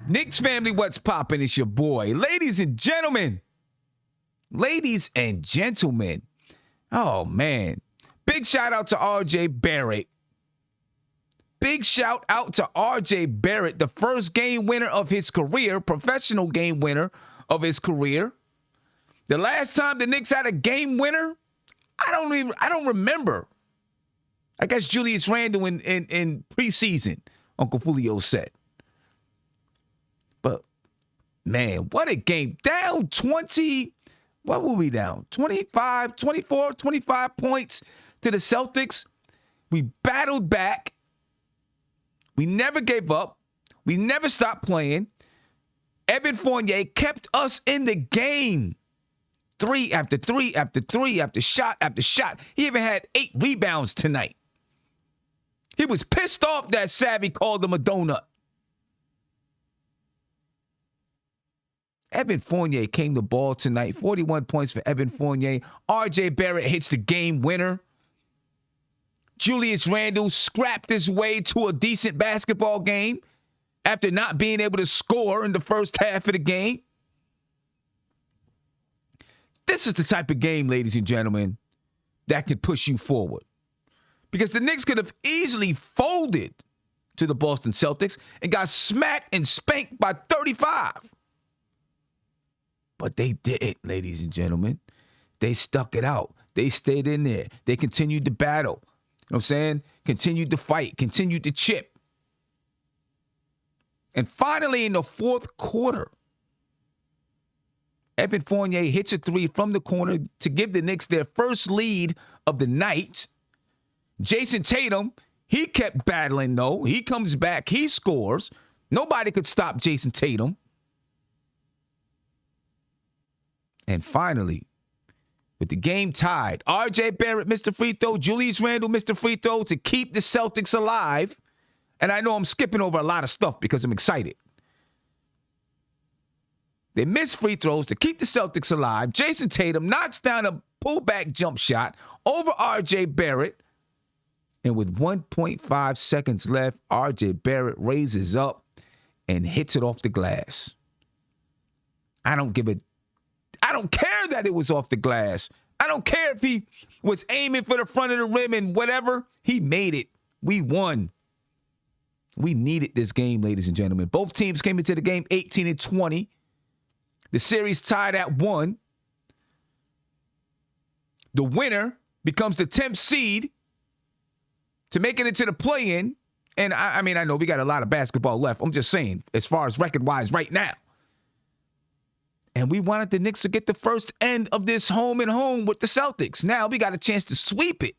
Knicks family, what's poppin'? It's your boy. Ladies and gentlemen. Oh, man. Big shout out to R.J. Barrett. Big shout out to R.J. Barrett, the first game winner of his career, professional game winner of his career. The last time the Knicks had a game winner, I don't remember. I guess Julius Randle in preseason, Uncle Julio said. But, man, what a game. Down 20, what were we down? 25 points to the Celtics. We battled back. We never gave up. We never stopped playing. Evan Fournier kept us in the game. 3 after 3 after 3 after shot after shot. He even had 8 rebounds tonight. He was pissed off that Savvy called him a donut. Evan Fournier came to ball tonight. 41 points for Evan Fournier. R.J. Barrett hits the game winner. Julius Randle scrapped his way to a decent basketball game after not being able to score in the first half of the game. This is the type of game, ladies and gentlemen, that can push you forward. Because the Knicks could have easily folded to the Boston Celtics and got smacked and spanked by 35. But they didn't, ladies and gentlemen. They stuck it out. They stayed in there. They continued to battle. You know what I'm saying? Continued to fight. Continued to chip. And finally, in the fourth quarter, Evan Fournier hits a 3 from the corner to give the Knicks their first lead of the night. Jason Tatum, he kept battling, though. He comes back. He scores. Nobody could stop Jason Tatum. And finally, with the game tied, R.J. Barrett, Mr. Free Throw, Julius Randle, Mr. Free Throw, to keep the Celtics alive. And I know I'm skipping over a lot of stuff because I'm excited. They miss free throws to keep the Celtics alive. Jason Tatum knocks down a pullback jump shot over R.J. Barrett. And with 1.5 seconds left, R.J. Barrett raises up and hits it off the glass. I don't care that it was off the glass. I don't care if he was aiming for the front of the rim and whatever. He made it. We won. We needed this game, ladies and gentlemen. Both teams came into the game 18-20. The series tied at 1. The winner becomes the 10th seed to make it into the play-in. And I mean, I know we got a lot of basketball left. I'm just saying, as far as record-wise right now. And we wanted the Knicks to get the first end of this home and home with the Celtics. Now we got a chance to sweep it.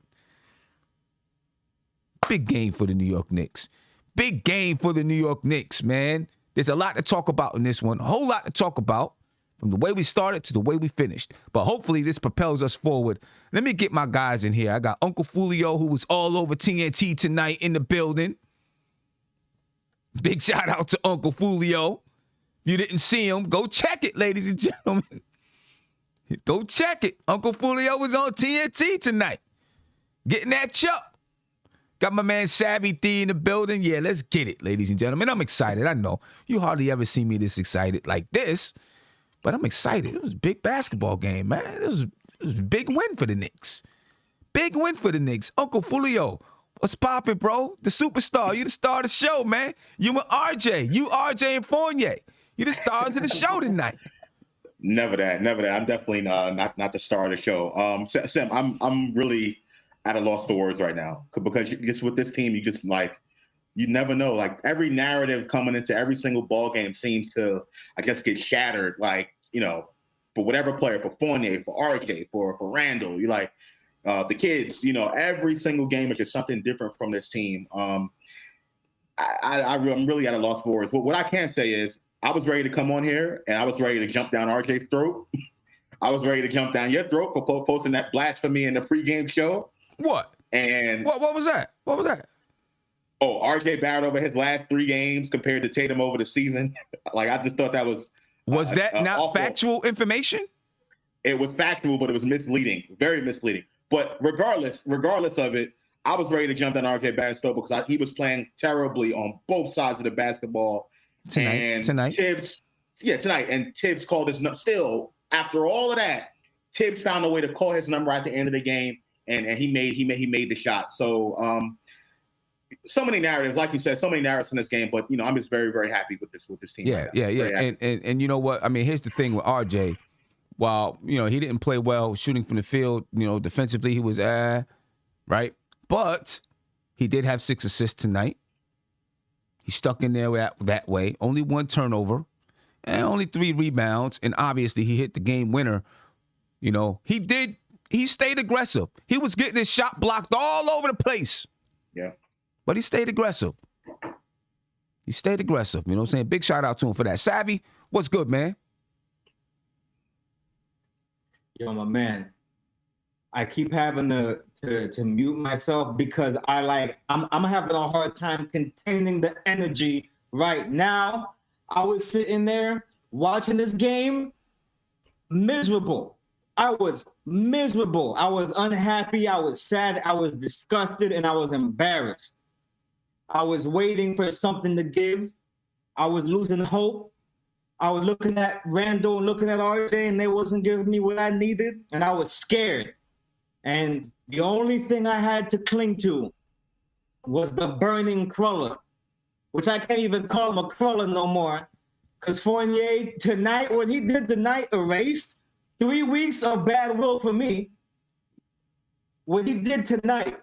Big game for the New York Knicks. Big game for the New York Knicks, man. There's a lot to talk about in this one. A whole lot to talk about from the way we started to the way we finished. But hopefully this propels us forward. Let me get my guys in here. I got Uncle Julio, who was all over TNT tonight in the building. Big shout out to Uncle Julio. If you didn't see him, go check it, ladies and gentlemen. Go check it. Uncle Julio was on TNT tonight. Getting that chuck. Got my man Savvy D in the building. Yeah, let's get it, ladies and gentlemen. I'm excited. I know you hardly ever see me this excited like this, but I'm excited. It was a big basketball game, man. It was a big win for the Knicks. Big win for the Knicks. Uncle Julio, what's poppin', bro? The superstar. You the star of the show, man. You and RJ. You, RJ, and Fournier. You the stars of the show tonight. Never that. I'm definitely not the star of the show. Sam, I'm really at a loss for words right now because just with this team, you never know. Like every narrative coming into every single ball game seems to, I guess, get shattered. Like, you know, for whatever player, for Fournier, for RJ, for Randall, you like the kids. You know, every single game is just something different from this team. I'm really at a loss for words. But what I can say is, I was ready to come on here, and I was ready to jump down RJ's throat. I was ready to jump down your throat for posting that blasphemy in the pregame show. What? And what was that? What was that? Oh, RJ Barrett over his last 3 games compared to Tatum over the season. Like, I just thought that was... Was that not awful. Factual information? It was factual, but it was misleading. Very misleading. But regardless of it, I was ready to jump down RJ Barrett's throat because he was playing terribly on both sides of the basketball. Tonight. Tibbs, tonight. And Tibbs called his number. Still, after all of that, Tibbs found a way to call his number at the end of the game, and he made the shot. So so many narratives, like you said, so many narratives in this game. But I'm just very, very happy with this team. Yeah. And you know what? I mean, here's the thing with RJ. While he didn't play well shooting from the field, defensively he was right, but he did have 6 assists tonight. He stuck in there that way. Only 1 turnover and only 3 rebounds. And obviously he hit the game winner. He stayed aggressive. He was getting his shot blocked all over the place. Yeah. But he stayed aggressive. You know what I'm saying? Big shout out to him for that. Savvy, what's good, man? Yo, my man. I keep having to mute myself because I'm having a hard time containing the energy right now. I was sitting there watching this game, miserable. I was miserable. I was unhappy. I was sad. I was disgusted, and I was embarrassed. I was waiting for something to give. I was losing hope. I was looking at Randall and looking at RJ, and they wasn't giving me what I needed, and I was scared. And the only thing I had to cling to was the burning crawler, which I can't even call him a crawler no more, because Fournier tonight, what he did tonight, erased 3 weeks of bad will for me. What he did tonight,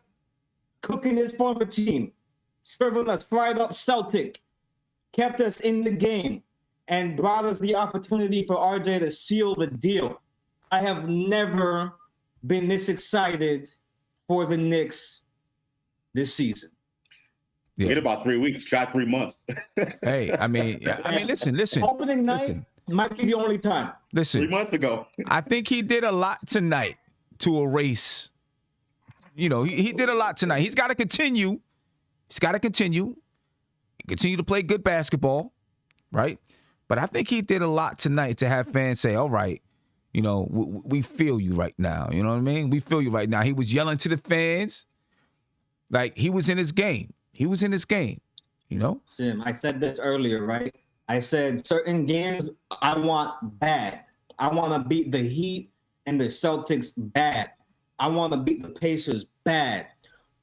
cooking his former team, serving us fried up Celtic, kept us in the game, and brought us the opportunity for RJ to seal the deal. I have never been this excited for the Knicks this season. Yeah. Get about 3 weeks, shot 3 months. Hey, I mean, listen. Opening night might be the only time. Listen. 3 months ago. I think he did a lot tonight to erase. He did a lot tonight. He's got to continue. Continue to play good basketball, right? But I think he did a lot tonight to have fans say, all right, we feel you right now. You know what I mean? We feel you right now. He was yelling to the fans like he was in his game. Sim, I said this earlier, right? I said certain games I want bad. I want to beat the Heat and the Celtics bad. I want to beat the Pacers bad.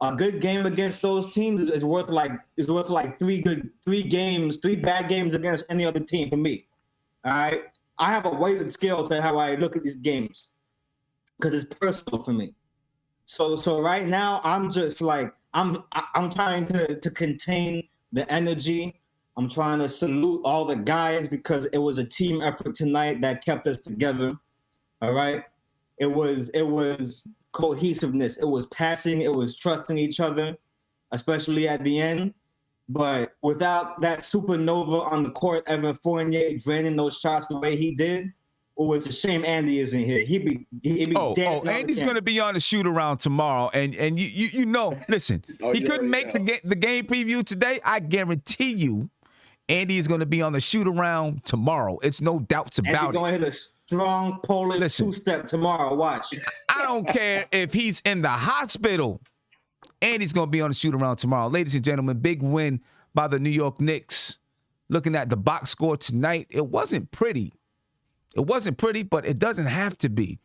A good game against those teams is worth like 3 bad games against any other team for me. All right, I have a weighted scale to how I look at these games because it's personal for me. So right now I'm just like I'm trying to contain the energy. I'm trying to salute all the guys because it was a team effort tonight that kept us together. All right, it was cohesiveness. It was passing. It was trusting each other, especially at the end. But without that supernova on the court, Evan Fournier draining those shots the way he did, it's a shame Andy isn't here. He'd be dancing. Andy's going to be on the shoot around tomorrow, and you know, listen, he couldn't make the game preview today. I guarantee you, Andy is going to be on the shoot around tomorrow. It's no doubts about it. Andy's going to hit a strong Polish two-step tomorrow. Watch. I don't care if he's in the hospital. Andy's going to be on the shoot around tomorrow. Ladies and gentlemen, big win by the New York Knicks. Looking at the box score tonight, it wasn't pretty. But it doesn't have to be.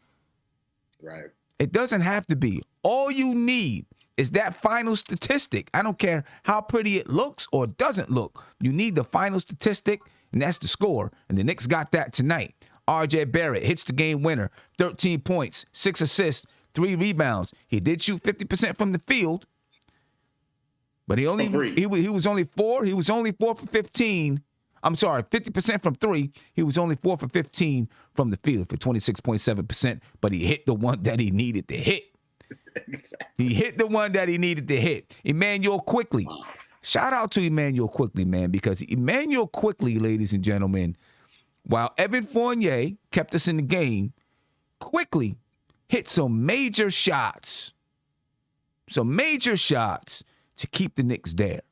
Right. It doesn't have to be. All you need is that final statistic. I don't care how pretty it looks or doesn't look. You need the final statistic, and that's the score. And the Knicks got that tonight. RJ Barrett hits the game winner, 13 points, 6 assists, 3 rebounds. He did shoot 50% from the field, but he was only 4. He was only 4 for 15. I'm sorry, 50% from 3. He was only 4 for 15 from the field for 26.7%, but he hit the one that he needed to hit. He hit the one that he needed to hit. Emmanuel Quickley. Shout out to Emmanuel Quickley, man, because Emmanuel Quickley, ladies and gentlemen, while Evan Fournier kept us in the game, Quickley hit some major shots to keep the Knicks there.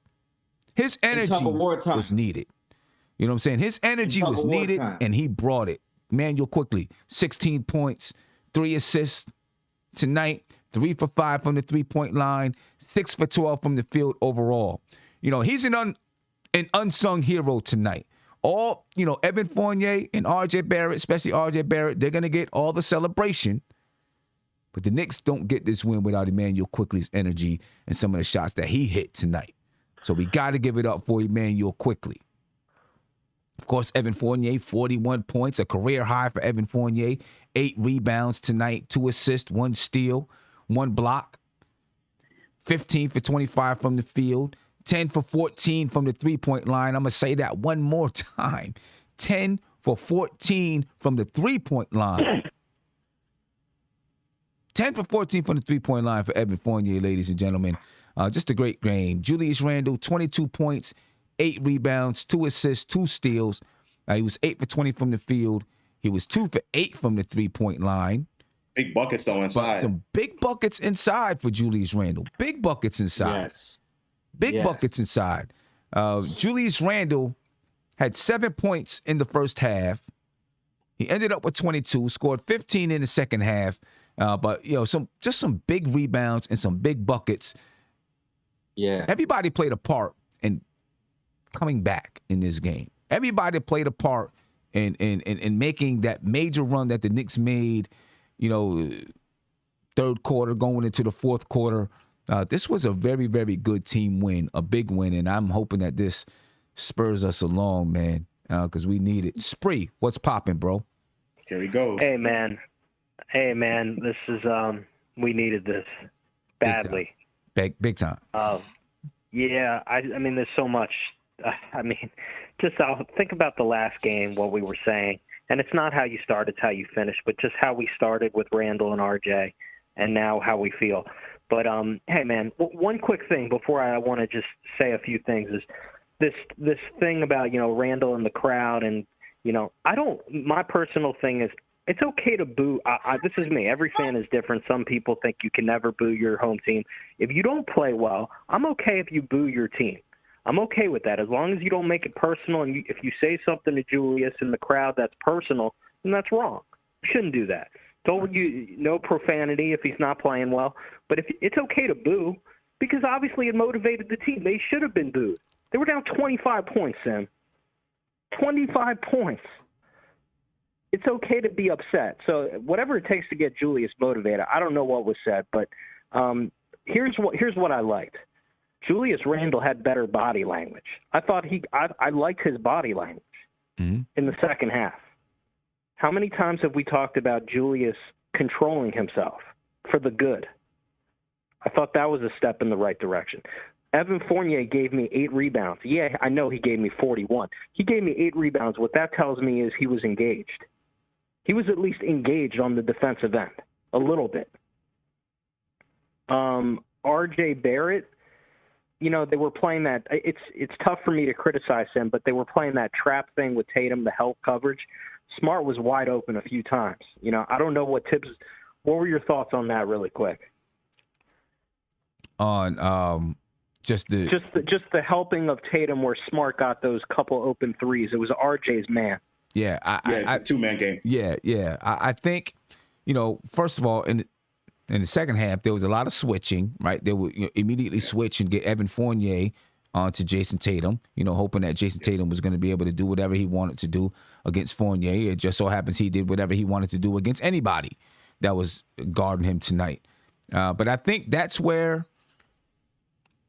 His energy was needed. You know what I'm saying? His energy was needed, and he brought it. Emmanuel Quickley, 16 points, 3 assists tonight, 3 for 5 from the three-point line, 6 for 12 from the field overall. You know, he's an unsung hero tonight. Evan Fournier and RJ Barrett, especially RJ Barrett, they're going to get all the celebration. But the Knicks don't get this win without Emmanuel Quickley's energy and some of the shots that he hit tonight. So we got to give it up for Emmanuel Quickley. Of course, Evan Fournier, 41 points, a career high for Evan Fournier. 8 rebounds tonight, 2 assists, 1 steal, 1 block. 15 for 25 from the field. 10 for 14 from the three-point line. I'm going to say that one more time. 10 for 14 from the three-point line. 10 for 14 from the three-point line for Evan Fournier, ladies and gentlemen. Just a great game. Julius Randle, 22 points, 8 rebounds, 2 assists, 2 steals. He was 8 for 20 from the field. He was 2 for 8 from the three-point line. Big buckets though inside. Some big buckets inside for Julius Randle. Big buckets inside. Yes. Big buckets inside. Julius Randle had 7 points in the first half. He ended up with 22, scored 15 in the second half. But some big rebounds and some big buckets. Yeah. Everybody played a part in coming back in this game. Everybody played a part in making that major run that the Knicks made, third quarter going into the fourth quarter. This was a very, very good team win, a big win, and I'm hoping that this spurs us along, man, because we need it. Spree, what's popping, bro? Here we go. Hey, man, this is we needed this badly. Big time. Yeah, I mean, there's so much. I'll think about the last game, what we were saying, and it's not how you start, it's how you finish, but just how we started with Randall and RJ, and now how we feel. But hey, man, one quick thing before I want to just say a few things is this thing about Randall and the crowd, and my personal thing is, it's okay to boo. This is me. Every fan is different. Some people think you can never boo your home team. If you don't play well, I'm okay if you boo your team. I'm okay with that as long as you don't make it personal. And if you say something to Julius in the crowd that's personal, then that's wrong. You shouldn't do that. No profanity if he's not playing well. But it's okay to boo because obviously it motivated the team. They should have been booed. They were down 25 points, Sam. 25 points. It's okay to be upset. So whatever it takes to get Julius motivated. I don't know what was said, but here's what I liked. Julius Randle had better body language. I thought I liked his body language in the second half. How many times have we talked about Julius controlling himself for the good? I thought that was a step in the right direction. Evan Fournier gave me 8 rebounds. Yeah, I know he gave me 41. He gave me 8 rebounds. What that tells me is he was engaged. He was at least engaged on the defensive end a little bit. RJ Barrett, they were playing that. It's tough for me to criticize him, but they were playing that trap thing with Tatum, the help coverage. Smart was wide open a few times. I don't know what tips. What were your thoughts on that, really quick? On just the helping of Tatum, where Smart got those couple open threes. It was RJ's man. Yeah, I 2-man game. Yeah. I think, first of all, in the second half, there was a lot of switching, right? They would immediately switch and get Evan Fournier onto Jason Tatum, hoping that Jason Tatum was going to be able to do whatever he wanted to do against Fournier. It just so happens he did whatever he wanted to do against anybody that was guarding him tonight. But I think that's where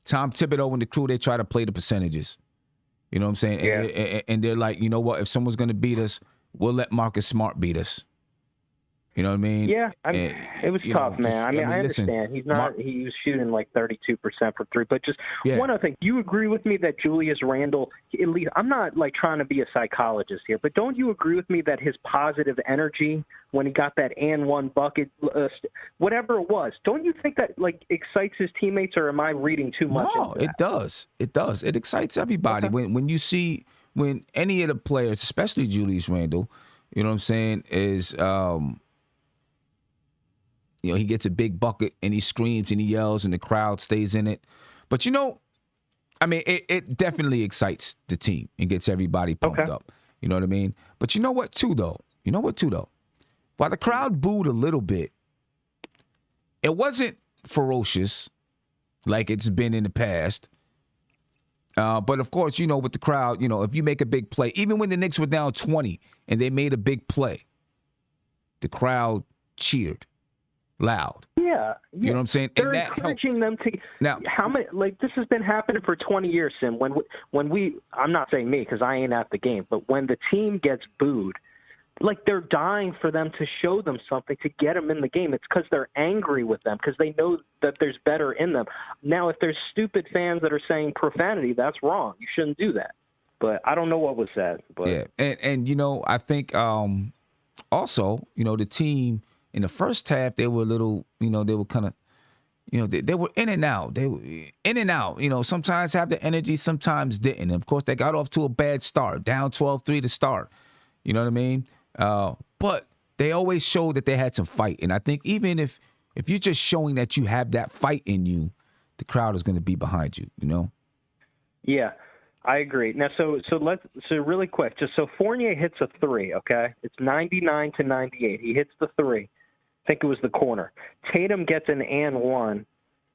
Tom Thibodeau and the crew, they try to play the percentages. You know what I'm saying? Yeah. And they're like, you know what? If someone's going to beat us, we'll let Marcus Smart beat us. You know what I mean? Yeah, it was tough, man. I understand. He's not. He was shooting like 32% for three. But just one other thing. Do you agree with me that Julius Randle, at least, I'm not like trying to be a psychologist here, but don't you agree with me that his positive energy when he got that and one bucket, whatever it was, don't you think that like excites his teammates, or am I reading too much? No, it does. It does. It excites everybody. Okay. When any of the players, especially Julius Randle, you know what I'm saying, is he gets a big bucket and he screams and he yells and the crowd stays in it. But, it definitely excites the team and gets everybody pumped up. You know what I mean? But you know what, too, though? While the crowd booed a little bit, it wasn't ferocious like it's been in the past. But of course, with the crowd, if you make a big play, even when the Knicks were down 20 and they made a big play, the crowd cheered loud. Yeah. You know what I'm saying? They're and that encouraging helped. them to. Now, how many? Like, this has been happening for 20 years, Sim. When we, I'm not saying me because I ain't at the game, but when the team gets booed, like, they're dying for them to show them something to get them in the game. It's because they're angry with them because they know that there's better in them. Now, if there's stupid fans that are saying profanity, that's wrong. You shouldn't do that. But I don't know what was said. But yeah, and I think also, the team in the first half, they were a little, they were kind of, they were in and out. They were in and out. Sometimes have the energy, sometimes didn't. And of course, they got off to a bad start, down 12-3 to start. You know what I mean? But they always showed that they had some fight. And I think even if you're just showing that you have that fight in you, the crowd is going to be behind you, Yeah, I agree. Now, so really quick, so Fournier hits a three, okay? It's 99-98. He hits the three. I think it was the corner. Tatum gets an and one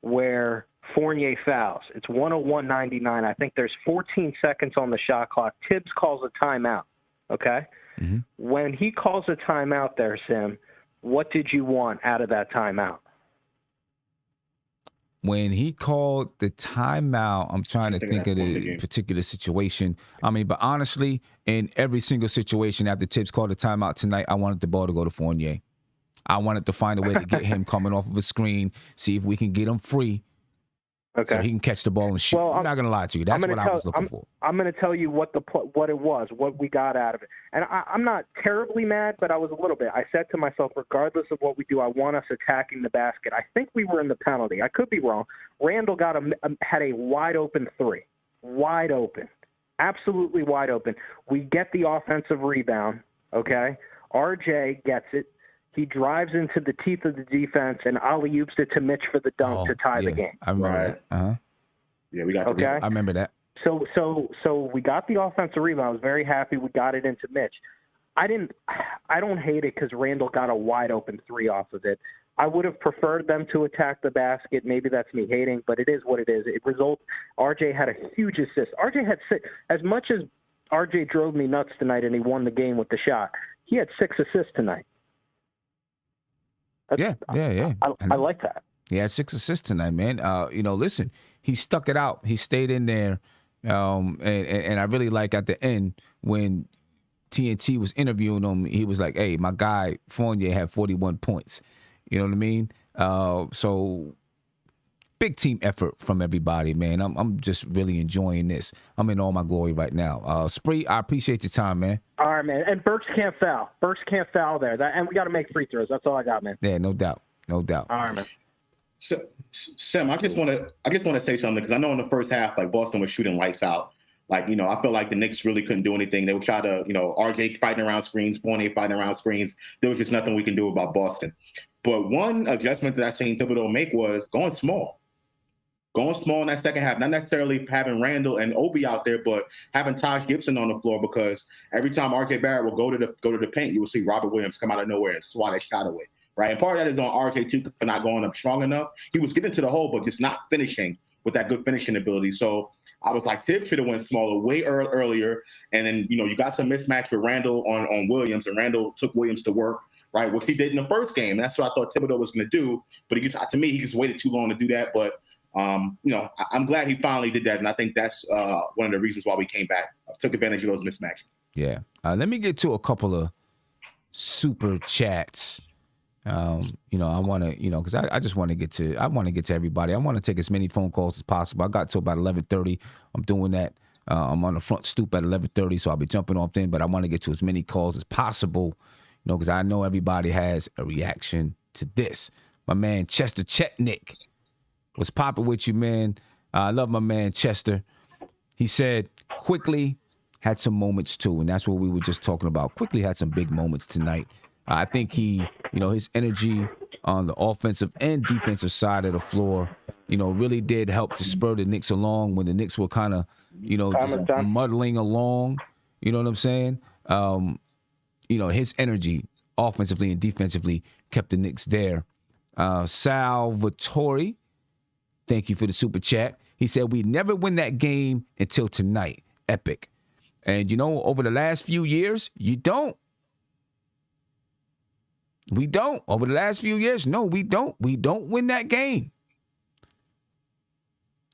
where Fournier fouls. It's 101-99. I think there's 14 seconds on the shot clock. Tibbs calls a timeout, okay? Mm-hmm. When he calls a timeout there, Sim, what did you want out of that timeout? When he called the timeout, I'm trying to think of the particular situation. But honestly, in every single situation after Tibbs called the timeout tonight, I wanted the ball to go to Fournier. I wanted to find a way to get him coming off of a screen, see if we can get him free. Okay. So he can catch the ball and shoot. Well, I'm not going to lie to you. That's what I was looking for. I'm going to tell you what it was, what we got out of it. And I'm not terribly mad, but I was a little bit. I said to myself, regardless of what we do, I want us attacking the basket. I think we were in the penalty. I could be wrong. Randall had a wide-open three. Wide open. Absolutely wide open. We get the offensive rebound, okay? RJ gets it. He drives into the teeth of the defense and alley-oops it to Mitch for the dunk to tie the game. I remember that. Uh-huh. Yeah, we got okay. I remember that. So we got the offensive rebound. I was very happy we got it into Mitch. I don't hate it because Randall got a wide open three off of it. I would have preferred them to attack the basket. Maybe that's me hating, but it is what it is. RJ had a huge assist. RJ had six. As much as RJ drove me nuts tonight and he won the game with the shot, he had 6 assists tonight. Yeah. I like that. He had 6 assists tonight, man. Listen, he stuck it out. He stayed in there. And I really like at the end when TNT was interviewing him, he was like, hey, my guy Fournier had 41 points. You know what I mean? So big team effort from everybody, man. I'm just really enjoying this. I'm in all my glory right now. Spree, I appreciate your time, man. All right, man. And Burks can't foul. Burks can't foul there. And we got to make free throws. That's all I got, man. Yeah, no doubt. All right, man. So, Sam, I just want to say something because I know in the first half, like Boston was shooting lights out. Like, I feel like the Knicks really couldn't do anything. They would try to, RJ fighting around screens, Fournier fighting around screens. There was just nothing we can do about Boston. But one adjustment that I seen Thibodeau make was going small. Going small in that second half, not necessarily having Randall and Obi out there, but having Taj Gibson on the floor because every time RJ Barrett will go to the paint, you will see Robert Williams come out of nowhere and swat a shot away. Right. And part of that is on RJ too for not going up strong enough. He was getting to the hole, but just not finishing with that good finishing ability. So I was like, Tibbs should have went smaller way earlier. And then, you got some mismatch with Randall on Williams, and Randall took Williams to work, right? Which he did in the first game. And that's what I thought Thibodeau was going to do. But he just waited too long to do that. But I'm glad he finally did that, and I think that's one of the reasons why we came back, took advantage of those mismatches. Yeah. Let me get to a couple of super chats. I want to, because I just want to get to everybody. I want to take as many phone calls as possible. I got to about 11:30. I'm doing that. I'm on the front stoop at 11:30, so I'll be jumping off then. But I want to get to as many calls as possible, because I know everybody has a reaction to this. My man Chester Chetnick. What's popping with you, man? I love my man Chester. He said, Quickley had some moments too, and that's what we were just talking about. Quickley had some big moments tonight. I think he, his energy on the offensive and defensive side of the floor, really did help to spur the Knicks along when the Knicks were kind of, just muddling along. You know what I'm saying? His energy offensively and defensively kept the Knicks there. Salvatore, thank you for the super chat. He said, we never win that game until tonight. Epic. And, over the last few years, you don't. We don't. Over the last few years, no, we don't. We don't win that game.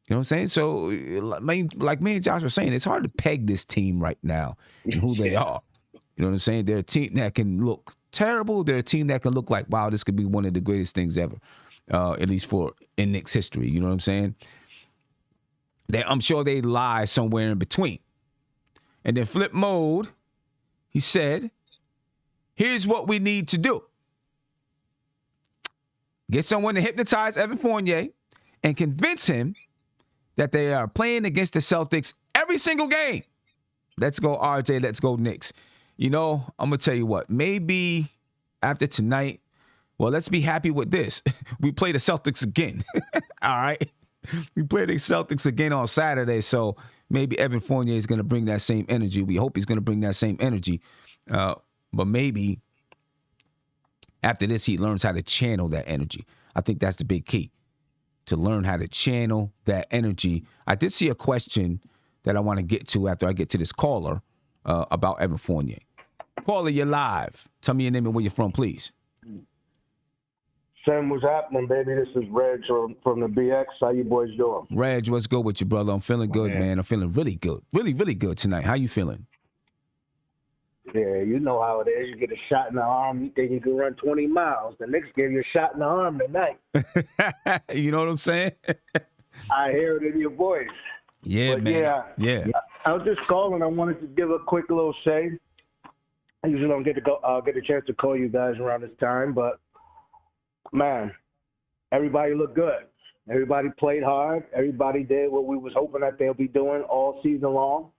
You know what I'm saying? So, like me and Josh were saying, it's hard to peg this team right now and who they are. You know what I'm saying? They're a team that can look terrible. They're a team that can look like, wow, this could be one of the greatest things ever, at least in Knicks history. You know what I'm saying? I'm sure they lie somewhere in between. And then Flip Mode, he said, here's what we need to do. Get someone to hypnotize Evan Fournier and convince him that they are playing against the Celtics every single game. Let's go, RJ. Let's go, Knicks. I'm going to tell you what. Maybe after tonight, well, let's be happy with this. We play the Celtics again. All right? We play the Celtics again on Saturday, so maybe Evan Fournier is going to bring that same energy. We hope he's going to bring that same energy. But maybe after this, he learns how to channel that energy. I think that's the big key, to learn how to channel that energy. I did see a question that I want to get to after I get to this caller about Evan Fournier. Caller, you're live. Tell me your name and where you're from, please. Sam, what's happening, baby? This is Reg from the BX. How you boys doing? Reg, what's good with you, brother? I'm feeling good, man. I'm feeling really good. Really, really good tonight. How you feeling? Yeah, you know how it is. You get a shot in the arm, you think you can run 20 miles. The Knicks gave you a shot in the arm tonight. You know what I'm saying? I hear it in your voice. Yeah, but man. Yeah. I was just calling. I wanted to give a quick little say. I usually don't get a chance to call you guys around this time, but man, everybody looked good. Everybody played hard. Everybody did what we was hoping that they'll be doing all season long.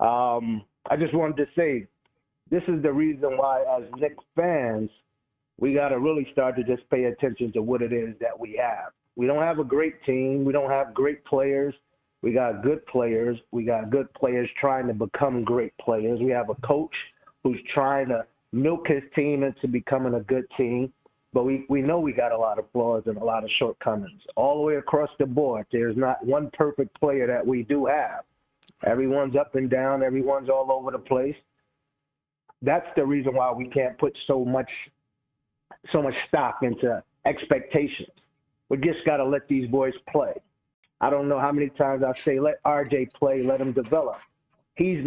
I just wanted to say, this is the reason why, as Knicks fans, we got to really start to just pay attention to what it is that we have. We don't have a great team. We don't have great players. We got good players. We got good players trying to become great players. We have a coach who's trying to milk his team into becoming a good team. But we know we got a lot of flaws and a lot of shortcomings. All the way across the board, there's not one perfect player that we do have. Everyone's up and down. Everyone's all over the place. That's the reason why we can't put so much stock into expectations. We just got to let these boys play. I don't know how many times I say, let RJ play, let him develop. He's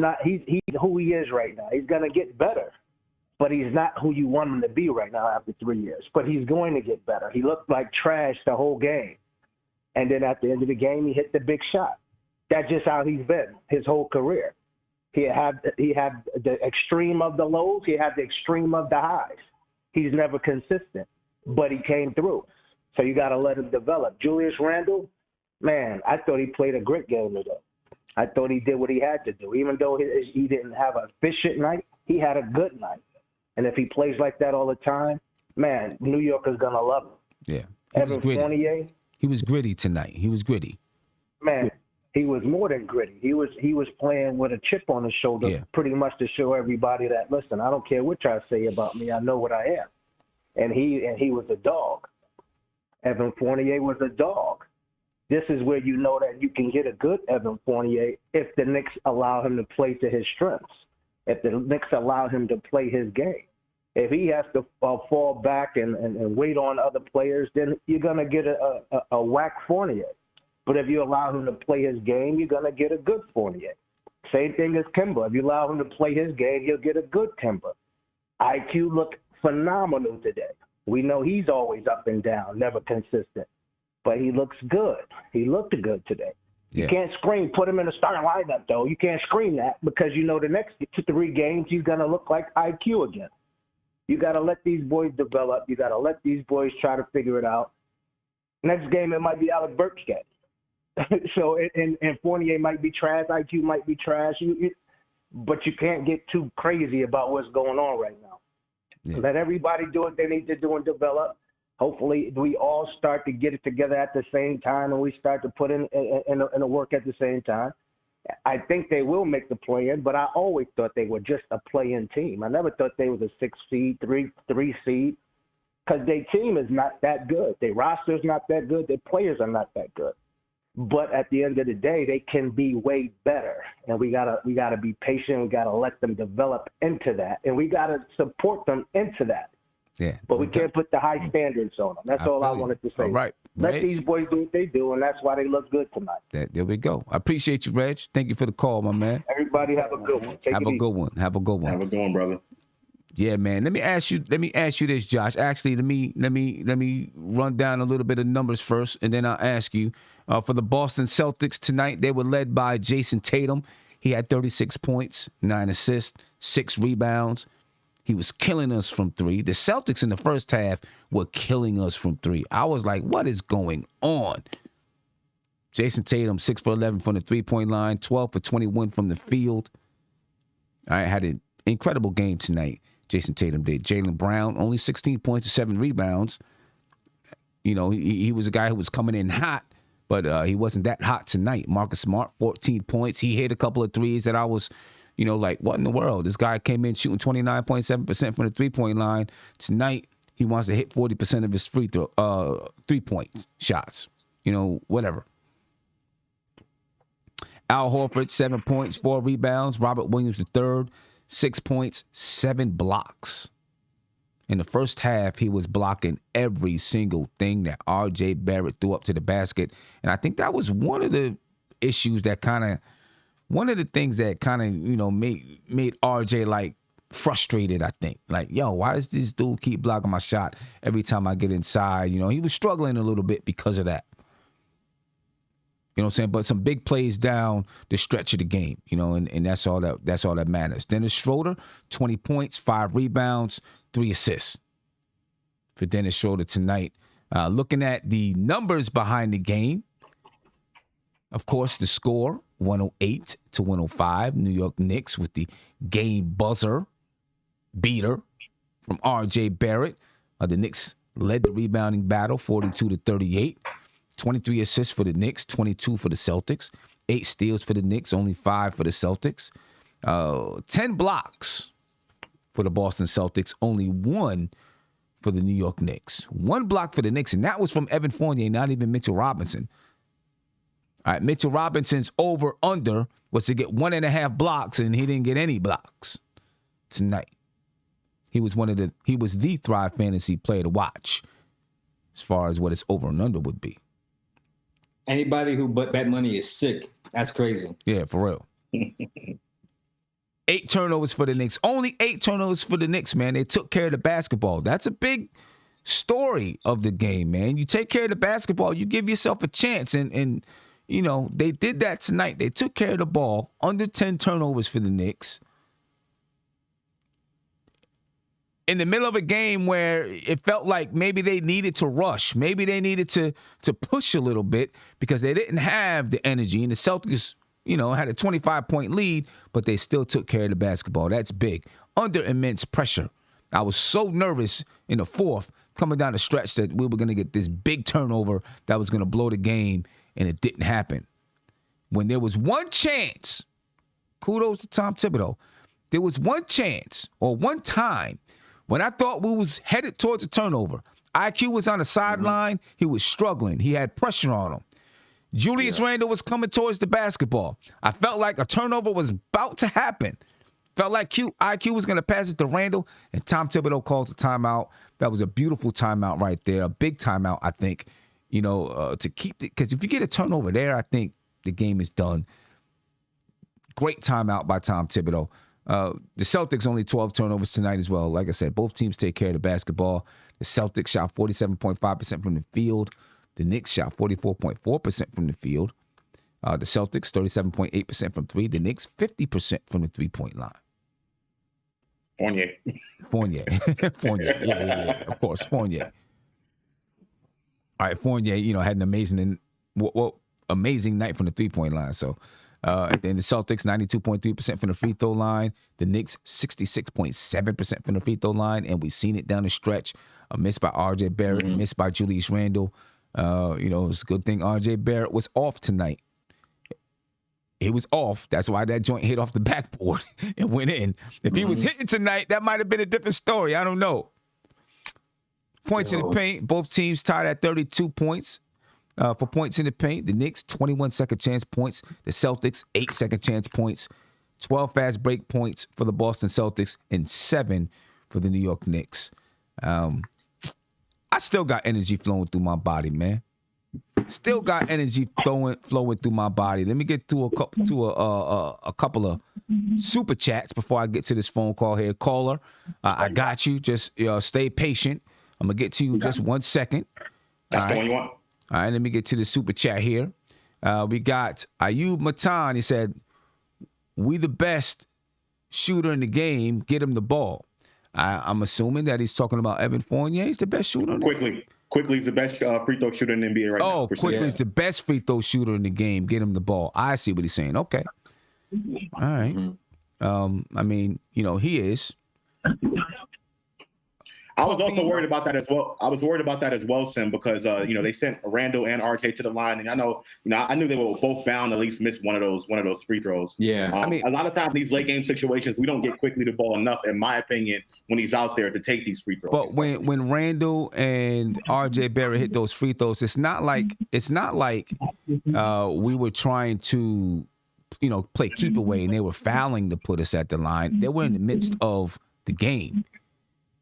who he is right now. He's going to get better, but he's not who you want him to be right now after 3 years. But he's going to get better. He looked like trash the whole game. And then at the end of the game, he hit the big shot. That's just how he's been his whole career. He had the extreme of the lows. He had the extreme of the highs. He's never consistent, but he came through. So you got to let him develop. Julius Randle, man, I thought he played a great game today. I thought he did what he had to do. Even though he didn't have an efficient night, he had a good night. And if he plays like that all the time, man, New York is going to love him. Yeah. Evan Fournier. He was gritty tonight. He was gritty. Man, he was more than gritty. He was playing with a chip on his shoulder, pretty much to show everybody that, listen, I don't care what y'all say about me. I know what I am. And he was a dog. Evan Fournier was a dog. This is where you know that you can get a good Evan Fournier if the Knicks allow him to play to his strengths, if the Knicks allow him to play his game. If he has to fall back and wait on other players, then you're going to get a whack Fournier. But if you allow him to play his game, you're going to get a good Fournier. Same thing as Kemba. If you allow him to play his game, you'll get a good Kemba. IQ looked phenomenal today. We know he's always up and down, never consistent. But he looks good. He looked good today. Yeah. You can't scream, put him in the starting lineup, though. You can't scream that because you know the next 2-3 games he's going to look like IQ again. You got to let these boys develop. You got to let these boys try to figure it out. Next game, it might be Alec Burks' game. So, and Fournier might be trash. IQ might be trash. But you can't get too crazy about what's going on right now. Yeah. Let everybody do what they need to do and develop. Hopefully, we all start to get it together at the same time, and we start to put in a work at the same time. I think they will make the play-in, but I always thought they were just a play-in team. I never thought they was a 6 seed, 3 seed, because their team is not that good. Their roster is not that good. Their players are not that good. But at the end of the day, they can be way better, and we gotta be patient. We gotta let them develop into that, and we gotta support them into that. Yeah. But we can't put the high standards on them. That's all I wanted to say. All right. Let Reg, these boys do what they do, and that's why they look good tonight. there we go. I appreciate you, Reg. Thank you for the call, my man. Everybody have a good one. Have a good one. Have a good one, brother. Yeah, man. Let me ask you this, Josh. Actually, let me run down a little bit of numbers first, and then I'll ask you. For the Boston Celtics tonight, they were led by Jason Tatum. He had 36 points, 9 assists, 6 rebounds. He was killing us from three. The Celtics in the first half were killing us from three. I was like, what is going on? Jason Tatum, 6 for 11 from the three-point line, 12 for 21 from the field. I had an incredible game tonight. Jason Tatum did. Jaylen Brown, only 16 points and 7 rebounds. You know, he was a guy who was coming in hot, but he wasn't that hot tonight. Marcus Smart, 14 points. He hit a couple of threes that I was, like, what in the world? This guy came in shooting 29.7% from the three-point line. Tonight, he wants to hit 40% of his three-point shots. Whatever. Al Horford, 7 points, 4 rebounds. Robert Williams III, 6 points, 7 blocks. In the first half, he was blocking every single thing that R.J. Barrett threw up to the basket. And I think that was one of the issues that one of the things that made R.J. like frustrated, I think. Like, yo, why does this dude keep blocking my shot every time I get inside? He was struggling a little bit because of that. You know what I'm saying? But some big plays down the stretch of the game, and that's all that matters. Dennis Schroeder, 20 points, 5 rebounds, 3 assists for Dennis Schroeder tonight. Looking at the numbers behind the game, of course, the score, 108-105. New York Knicks with the game buzzer beater from R.J. Barrett. The Knicks led the rebounding battle, 42-38. 23 assists for the Knicks, 22 for the Celtics. 8 steals for the Knicks, only 5 for the Celtics. 10 blocks for the Boston Celtics, only 1 for the New York Knicks. 1 block for the Knicks, and that was from Evan Fournier, not even Mitchell Robinson. All right, Mitchell Robinson's over-under was to get 1.5 blocks, and he didn't get any blocks tonight. He was the Thrive Fantasy player to watch as far as what his over and under would be. Anybody who bet money is sick. That's crazy. Yeah, for real. 8 turnovers for the Knicks. Only 8 turnovers for the Knicks, man. They took care of the basketball. That's a big story of the game, man. You take care of the basketball, you give yourself a chance. And they did that tonight. They took care of the ball. Under 10 turnovers for the Knicks. In the middle of a game where it felt like maybe they needed to rush. Maybe they needed to push a little bit because they didn't have the energy. And the Celtics, had a 25-point lead, but they still took care of the basketball. That's big. Under immense pressure. I was so nervous in the fourth coming down the stretch that we were going to get this big turnover that was going to blow the game, and it didn't happen. When there was one chance, kudos to Tom Thibodeau, there was one chance or one time when I thought we was headed towards a turnover. IQ was on the sideline. He was struggling. He had pressure on him. Julius Randle was coming towards the basketball. I felt like a turnover was about to happen. Felt like IQ was going to pass it to Randle, and Tom Thibodeau calls a timeout. That was a beautiful timeout right there, a big timeout, I think, to keep it. Because if you get a turnover there, I think the game is done. Great timeout by Tom Thibodeau. The Celtics only 12 turnovers tonight as well. Like I said, both teams take care of the basketball. The Celtics shot 47.5% from the field. The Knicks shot 44.4% from the field. The Celtics 37.8% from 3. The Knicks 50% from the 3-point line. Fournier. Fournier. Yeah. Of course, Fournier. All right, Fournier, had an amazing night from the 3-point line. So, and then the Celtics, 92.3% from the free throw line. The Knicks, 66.7% from the free throw line. And we've seen it down the stretch. A miss by R.J. Barrett, a miss by Julius Randle. It's a good thing R.J. Barrett was off tonight. He was off. That's why that joint hit off the backboard and went in. If he was hitting tonight, that might have been a different story. I don't know. Points in the paint. Both teams tied at 32 points. for points in the paint. The Knicks, 21 second chance points. The Celtics, 8 second chance points. 12 fast break points for the Boston Celtics and 7 for the New York Knicks. I still got energy flowing through my body, man. Still got energy flowing through my body. Let me get to a couple of super chats before I get to this phone call here. Caller, I got you. Just stay patient. I'm gonna get to you just 1 second. That's the one you want. All right, let me get to the super chat here. We got Ayub Matan. He said, "We the best shooter in the game. Get him the ball." I'm assuming that he's talking about Evan Fournier. He's the best shooter. Quickly's the best free throw shooter in the NBA right now. Oh, Quickley's the best free throw shooter in the game. Get him the ball. I see what he's saying. Okay. All right. I mean, he is. I was also worried about that as well. Sim, because they sent Randall and RJ to the line, and I knew they were both bound to at least miss one of those free throws. Yeah, I mean, a lot of times these late game situations, we don't get Quickley the ball enough, in my opinion, when he's out there to take these free throws. But when Randall and RJ Barrett hit those free throws, it's not like we were trying to play keep away and they were fouling to put us at the line. They were in the midst of the game.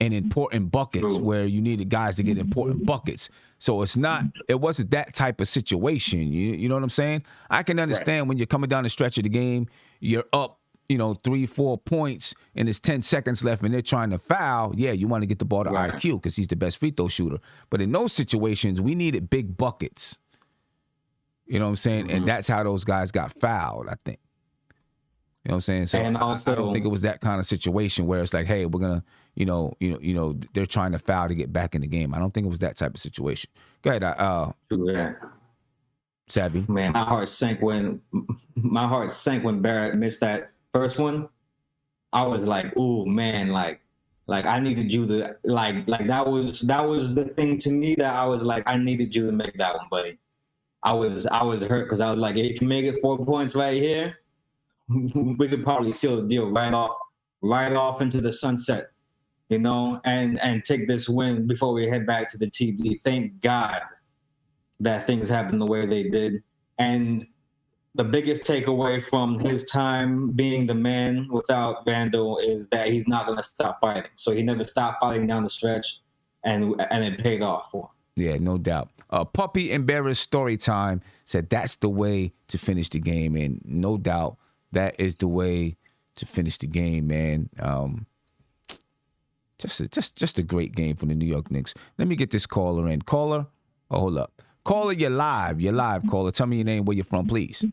And important buckets where you needed guys to get important buckets. So it wasn't that type of situation. You know what I'm saying? I can understand when you're coming down the stretch of the game, you're up, 3-4 points and there's 10 seconds left and they're trying to foul. Yeah, you want to get the ball to IQ because he's the best free throw shooter. But in those situations, we needed big buckets. You know what I'm saying? And that's how those guys got fouled, I think. You know what I'm saying? So and also, I don't think it was that kind of situation where it's like, hey, we're gonna, they're trying to foul to get back in the game. I don't think it was that type of situation. Go ahead, Savvy. Man, my heart sank when Barrett missed that first one. I was like, ooh, man, like I needed you to like that was the thing to me that I was like, I needed you to make that one, buddy. I was hurt because I was like, if you make it 4 points right here, we could probably seal the deal right off into the sunset, and take this win before we head back to the TD. Thank God that things happened the way they did. And the biggest takeaway from his time being the man without Randall is that he's not going to stop fighting. So he never stopped fighting down the stretch, and it paid off for him. Yeah, no doubt. Puppy and Barrett's story time said that's the way to finish the game, and no doubt that is the way to finish the game, man. Just a great game for the New York Knicks. Let me get this caller in. Caller, hold up. Caller, you're live. Caller. Tell me your name, where you're from, please.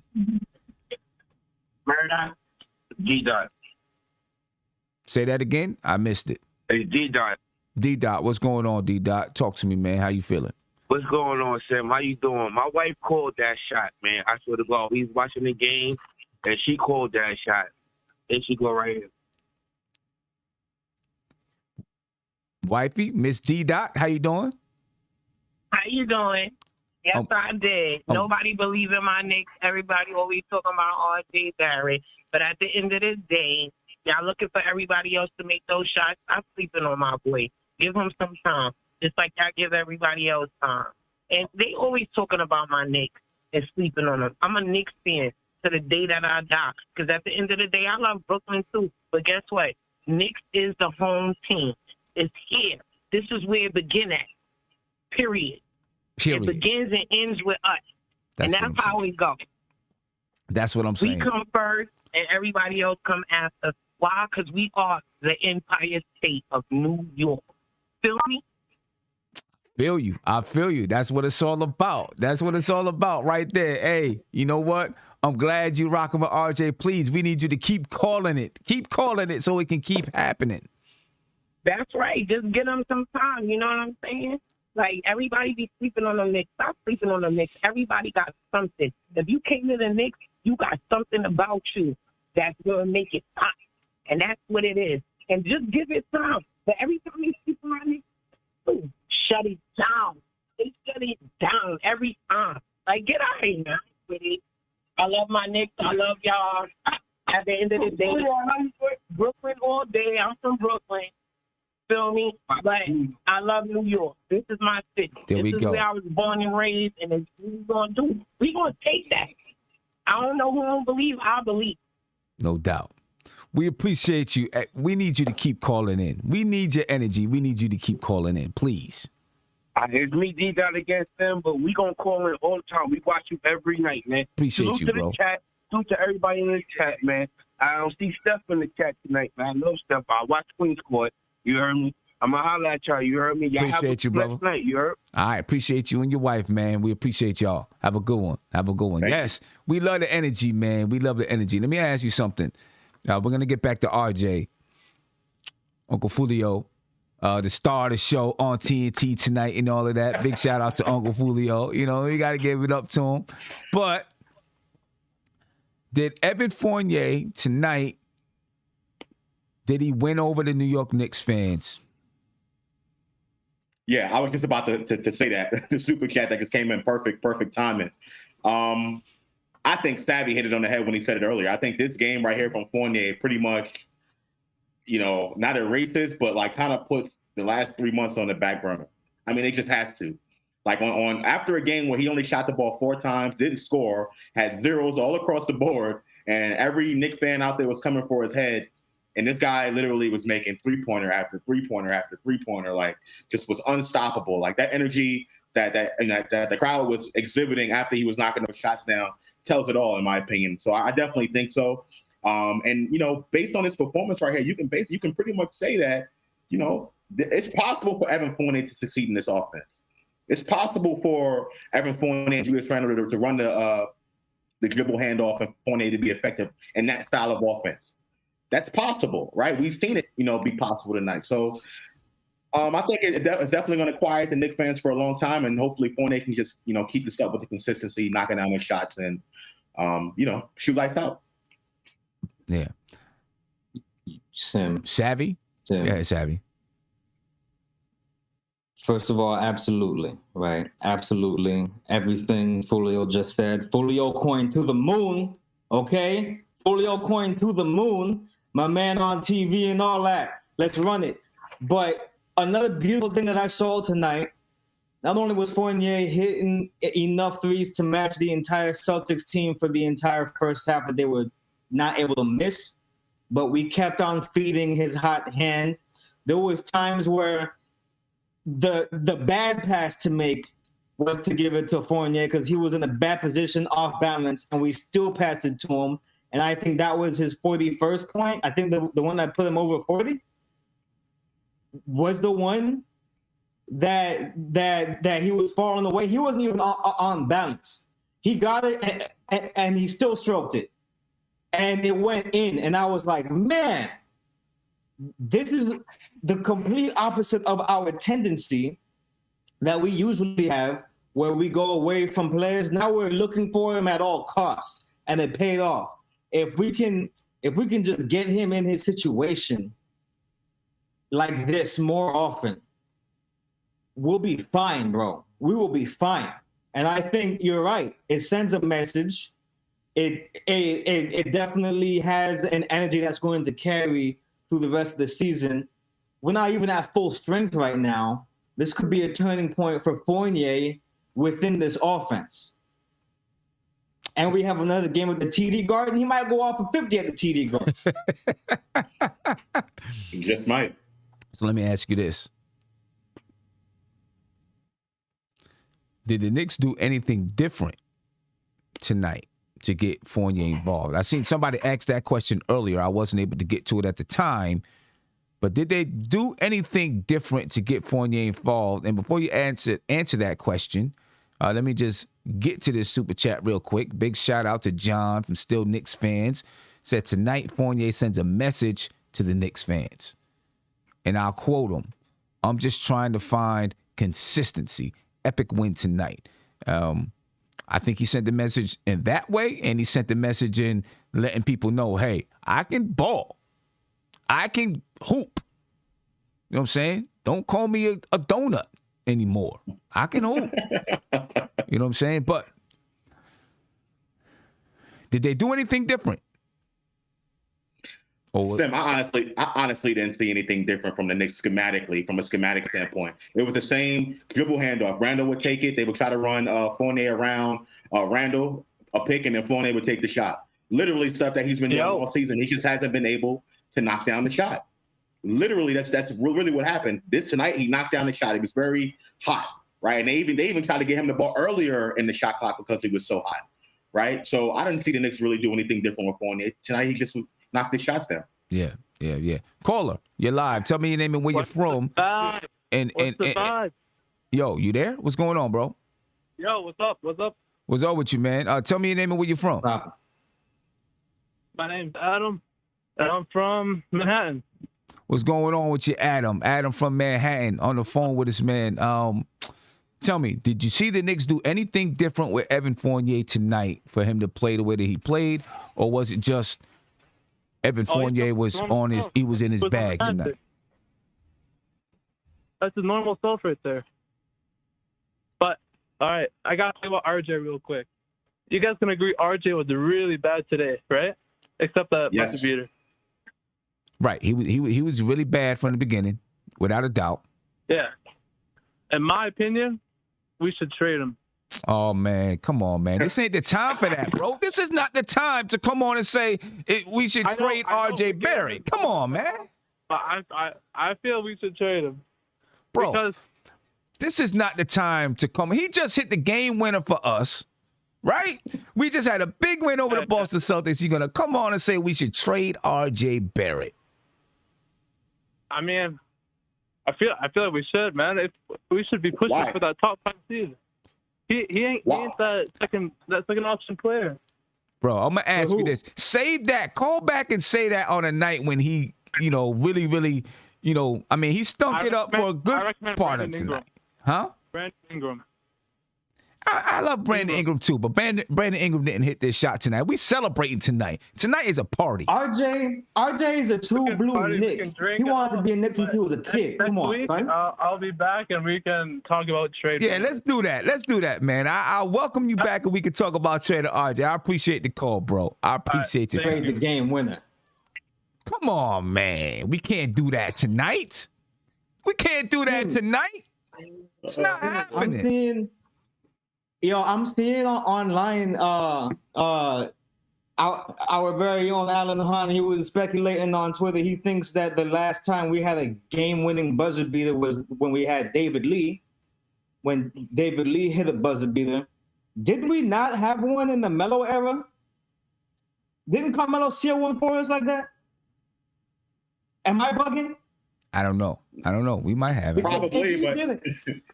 Murder, D-Dot. Say that again. I missed it. Hey, D-Dot. D-Dot, what's going on, D-Dot? Talk to me, man. How you feeling? What's going on, Sam? How you doing? My wife called that shot, man. I swear to God, we was watching the game, and she called that shot. And she go right here. Wifey, Miss D-Dot, how you doing? How you doing? Yes, I did. Nobody believe in my Knicks. Everybody always talking about R.J. Barrett. But at the end of the day, y'all looking for everybody else to make those shots. I'm sleeping on my boy. Give him some time, just like y'all give everybody else time. And they always talking about my Knicks and sleeping on them. I'm a Knicks fan to the day that I die. Because at the end of the day, I love Brooklyn too. But guess what? Knicks is the home team. It's here. This is where it begins at. Period. It begins and ends with us. And that's how we go. That's what I'm saying. We come first and everybody else come after. Why? Because we are the Empire State of New York. Feel me? I feel you. That's what it's all about. That's what it's all about right there. Hey, you know what? I'm glad you rocking with RJ. Please, we need you to keep calling it. Keep calling it so it can keep happening. That's right. Just get them some time. You know what I'm saying? Like, everybody be sleeping on the Knicks. Stop sleeping on the Knicks. Everybody got something. If you came to the Knicks, you got something about you that's going to make it pop. And that's what it is. And just give it time. But every time you sleep on the Knicks, shut it down. They shut it down every time. Like, get out of here, man. With it. I love my Knicks. I love y'all. At the end of the day, Brooklyn all day. I'm from Brooklyn. feel me? But I love New York. This is my city. There we This is go. where I was born and raised, and it's what we gonna do. We gonna take that. I don't know who don't believe. I believe. No doubt. We appreciate you. We need you to keep calling in. We need your energy. We need you to keep calling in, please. It's me, D-Dot, against them, but we going to call in all the time. We watch you every night, man. Appreciate Salute you, to bro. the chat. Salute to everybody in the chat, man. I don't see Steph in the chat tonight, man. I love Steph. I watch Queen's Court. You heard me? I'm going to holler at y'all. You heard me? Y'all Appreciate you, have a brother. blessed night. You heard? All right. Appreciate you and your wife, man. We appreciate y'all. Have a good one. Have a good one. Thank Yes, we love the energy, man. We love the energy. Let me ask you something. We're going to get back to RJ. Uncle Fulio, the star of the show on TNT tonight and all of that. Big shout out to Uncle Fulio. You know, you got to give it up to him. But did Evan Fournier tonight, did he win over the New York Knicks fans? Yeah, I was just about to say that. The super chat that just came in perfect timing. I think Savvy hit it on the head when he said it earlier. I think this game right here from Fournier pretty much, not erases, but like kind of puts the last 3 months on the back burner. I mean, it just has to. Like on after a game where he only shot the ball 4 times, didn't score, had zeros all across the board, and every Knick fan out there was coming for his head. And this guy literally was making 3-pointer after 3-pointer after 3-pointer, like just was unstoppable. Like that energy that the crowd was exhibiting after he was knocking those shots down tells it all, in my opinion. So I definitely think so. And based on his performance right here, you can pretty much say that it's possible for Evan Fournier to succeed in this offense. It's possible for Evan Fournier and Julius Randle to run the dribble handoff and Fournier to be effective in that style of offense. That's possible, right? We've seen it, be possible tonight. So I think it's definitely going to quiet the Knicks fans for a long time, and hopefully Fournier can just, keep this up with the consistency, knocking down his shots, and shoot lights out. Yeah. Sim. Savvy? Yeah, Savvy. First of all, absolutely, right? Absolutely. Everything Fulio just said. Fulio coin to the moon, okay? Fulio coin to the moon. My man on TV and all that. Let's run it. But another beautiful thing that I saw tonight, not only was Fournier hitting enough threes to match the entire Celtics team for the entire first half that they were not able to miss, but we kept on feeding his hot hand. There was times where the bad pass to make was to give it to Fournier because he was in a bad position, off balance, and we still passed it to him. And I think that was his 41st point. I think the one that put him over 40 was the one that he was falling away. He wasn't even on balance. He got it and he still stroked it. And it went in. And I was like, man, this is the complete opposite of our tendency that we usually have where we go away from players. Now we're looking for them at all costs, and it paid off. If we can just get him in his situation like this more often, we'll be fine, bro. We will be fine. And I think you're right. It sends a message. It definitely has an energy that's going to carry through the rest of the season. We're not even at full strength right now. This could be a turning point for Fournier within this offense. And we have another game with the TD guard, and he might go off for 50 at the TD guard. He just might. So let me ask you this. Did the Knicks do anything different tonight to get Fournier involved? I seen somebody ask that question earlier. I wasn't able to get to it at the time. But did they do anything different to get Fournier involved? And before you answer that question, let me just get to this super chat real quick. Big shout out to John from Still Knicks Fans. Said tonight Fournier sends a message to the Knicks fans. And I'll quote him. I'm just trying to find consistency. Epic win tonight. I think he sent the message in that way, and he sent the message in letting people know, hey, I can ball. I can hoop. You know what I'm saying? Don't call me a donut anymore. I can hoop. You know what I'm saying? But did they do anything different? Tim, I honestly didn't see anything different from the Knicks schematically, from a schematic standpoint. It was the same dribble handoff. Randall would take it. They would try to run Fournier around Randall, a pick, and then Fournier would take the shot. Literally stuff that he's been doing all season. He just hasn't been able to knock down the shot. Literally, that's really what happened. Tonight, he knocked down the shot. He was very hot, right? And they even tried to get him the ball earlier in the shot clock because he was so hot, right? So I didn't see the Knicks really do anything different with Fournier. Tonight, he just knock the shots down. Yeah. Caller, you're live. Tell me your name and where you're from. And yo, you there? What's going on, bro? Yo, what's up? What's up with you, man? Tell me your name and where you're from. My name's Adam, and I'm from Manhattan. What's going on with you, Adam? Adam from Manhattan on the phone with us, man. Tell me, did you see the Knicks do anything different with Evan Fournier tonight for him to play the way that he played, or was it just Evan Fournier was in his bag tonight? That's the normal stuff right there. But all right, I gotta talk about RJ real quick. You guys can agree RJ was really bad today, right? Except that buzzer beater. Right, he was really bad from the beginning, without a doubt. Yeah, in my opinion, we should trade him. Oh, man, come on, man. This ain't the time for that, bro. This is not the time to come on and say we should trade RJ Barrett. Come on, man. I feel we should trade him. Bro, because this is not the time to come. He just hit the game winner for us, right? We just had a big win over the Boston Celtics. You're going to come on and say we should trade RJ Barrett. I mean, I feel like we should, man. We should be pushing for that top 5 seed. He ain't that second option player. Bro, I'm gonna ask you this. Save that. Call back and say that on a night when he, really, I mean, he stunk it up for a good part of tonight. Huh? Brandon Ingram. I love Brandon Ingram too, but Brandon Ingram didn't hit this shot tonight. We celebrating tonight. Tonight is a party. RJ is a true blue Knick. He wanted to be a Knick since he was a kid. Come on, son. I'll be back and we can talk about trade. Yeah, let's do that, man. I'll welcome you back and we can talk about trading RJ. I appreciate the call, bro. I appreciate you. Trade the game winner. Come on, man. We can't do that tonight. We can't do that tonight. It's not happening. I'm seeing online our very own Alan Hahn, he was speculating on Twitter. He thinks that the last time we had a game-winning buzzer beater was when we had David Lee. When David Lee hit a buzzer beater. Did we not have one in the Melo era? Didn't Carmelo seal one for us like that? Am I bugging? I don't know. We might have it. Probably, but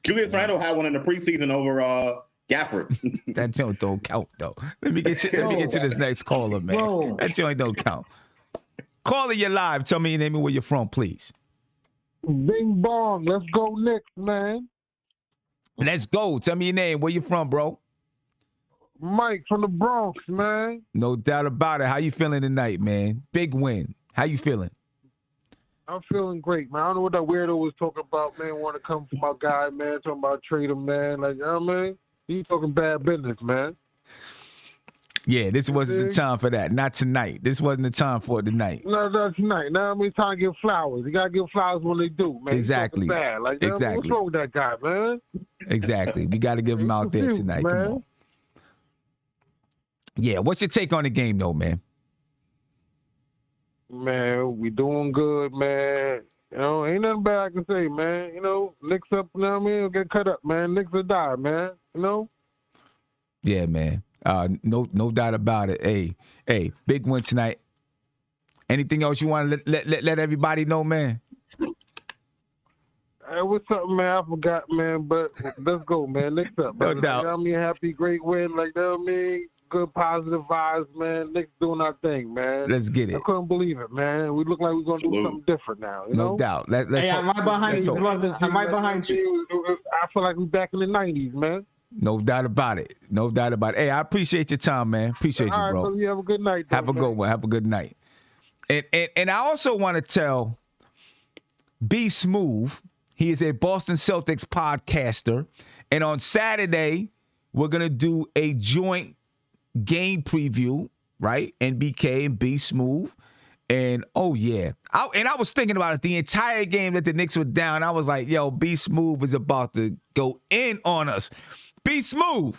Julius Randle had one in the preseason over Gafford. That joint don't count though. Let me get you this next caller, man. Bro. That joint don't count. Caller, you're live. Tell me your name and where you're from, please. Bing bong. Let's go Knicks, man. Let's go. Tell me your name. Where you from, bro? Mike from the Bronx, man. No doubt about it. How you feeling tonight, man? Big win. How you feeling? I'm feeling great, man. I don't know what that weirdo was talking about, man. Want to come for my guy, man. Talking about trade him, man. Like, you know what I mean? You talking bad business, man. Yeah, this wasn't the time for that. Not tonight. This wasn't the time for it tonight. No, not tonight. Now I mean, time to give flowers. You gotta give flowers when they do, man. Exactly. Bad. Like, exactly. What's wrong with that guy, man? Exactly. We got to give him out there tonight. Man. Come on. Yeah. What's your take on the game, though, man? Man, we doing good, man. Ain't nothing bad I can say, man. Knicks up, you know what I mean? Get cut up, man. Knicks will die, man. Yeah, man. No doubt about it. Hey, big win tonight. Anything else you want to let everybody know, man? Hey, what's up, man? I forgot, man, but let's go, man. Knicks up. No doubt. You know what I mean? Happy, great win. Like, you know what I mean? Good positive vibes, man. Knicks doing our thing, man. Let's get it. I couldn't believe it, man. We look like we're gonna do something different now. No doubt. Let's I'm right behind you, brother. I'm right behind you. I feel like we're back in the '90s, man. No doubt about it. Hey, I appreciate your time, man. Appreciate you, bro. All right, you have a good night. Have a good one. Have a good night. And I also want to tell B Smooth, he is a Boston Celtics podcaster, and on Saturday we're gonna do a joint game preview, right? NBK and B Smooth. And oh yeah, I was thinking about it the entire game that the Knicks were down. I was like, yo, B Smooth is about to go in on us. B Smooth.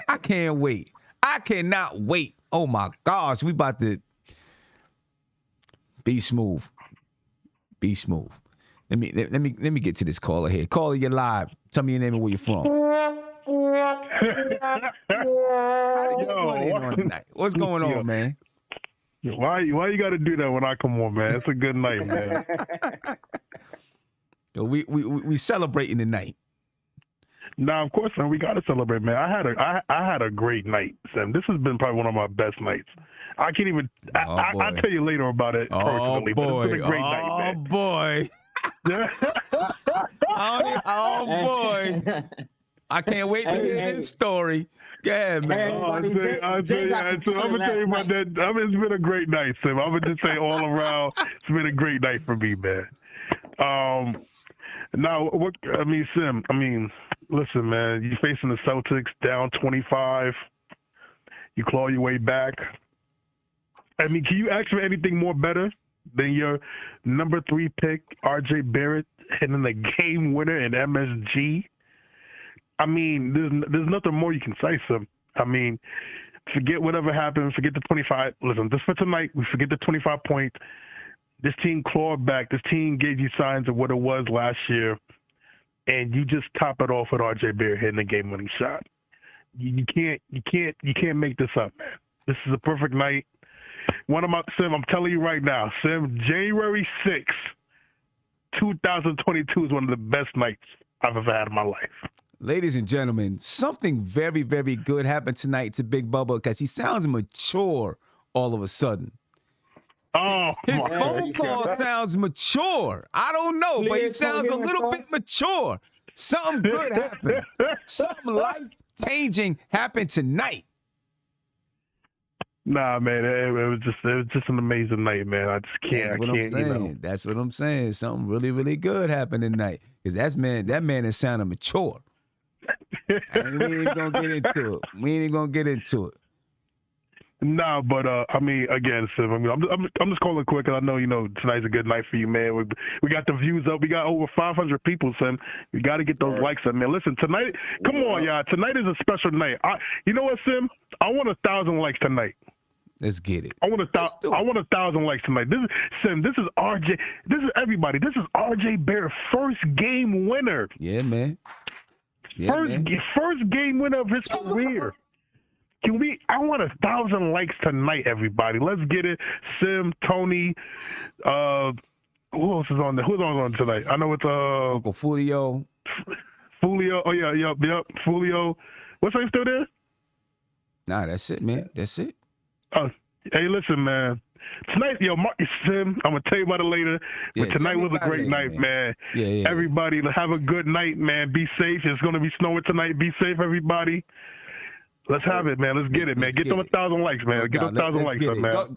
I can't wait. I cannot wait. Oh my gosh, we about to be smooth. Be smooth. Let me get to this caller here. Caller, you're live. Tell me your name and where you're from. What's going on, man? Why you got to do that when I come on, man? It's a good night, man. Yo, we celebrating tonight. Nah, of course, man. We got to celebrate, man. I had a great night, Sam. This has been probably one of my best nights. I can't even. I'll tell you later about it personally. But it's been a great night, man. Oh boy. Oh boy. I can't wait to hear this story. Go ahead, man. I'm gonna tell you about that. I mean, it's been a great night, Sam. I'm gonna just say all around, it's been a great night for me, man. Now, Sim. Listen, man. You're facing the Celtics down 25. You claw your way back. Can you ask for anything more better than your number 3 pick, R.J. Barrett, hitting the game winner in MSG? There's nothing more you can say, Sim. Forget whatever happened. Forget the 25. Listen, just for tonight, we forget the 25 points. This team clawed back. This team gave you signs of what it was last year, and you just top it off with R.J. Barrett hitting the game-winning shot. You can't make this up, man. This is a perfect night. Sim, I'm telling you right now, Sim, January 6th, 2022 is one of the best nights I've ever had in my life. Ladies and gentlemen, something very, very good happened tonight to Big Bubba because he sounds mature all of a sudden. Oh, his phone call sounds mature. I don't know, but he sounds a little bit mature. Something good happened. Something life-changing happened tonight. Nah, man, it was just an amazing night, man. I just can't. That's what I'm saying. Something really, really good happened tonight. Because that man is sounding mature. And we ain't gonna get into it. Nah, but again, Sim, I'm just calling quick because I know tonight's a good night for you, man. We got the views up. We got over 500 people, Sim. We got to get those likes up, man. Listen, tonight, come on, y'all. Tonight is a special night. You know what, Sim? I want 1,000 likes tonight. Let's get it. I want 1,000 likes tonight. This is RJ. This is everybody. This is RJ Barrett, first game winner. Yeah, man. First game winner of his career. I want 1,000 likes tonight, everybody. Let's get it. Sim, Tony, who else is on there? Who's on tonight? I know it's Uncle Fulio. Fulio. Oh yeah, yep. Fulio. What's name still there? Nah, that's it, man. That's it. Hey, listen, man. Tonight, Sim, I'm gonna tell you about it later. But tonight was a great night, man. Yeah. Everybody, have a good night, man. Be safe. It's gonna be snowing tonight. Be safe, everybody. Let's have it, man. Let's get it, man. Get them 1,000 likes, man. Get them 1,000 likes up, man.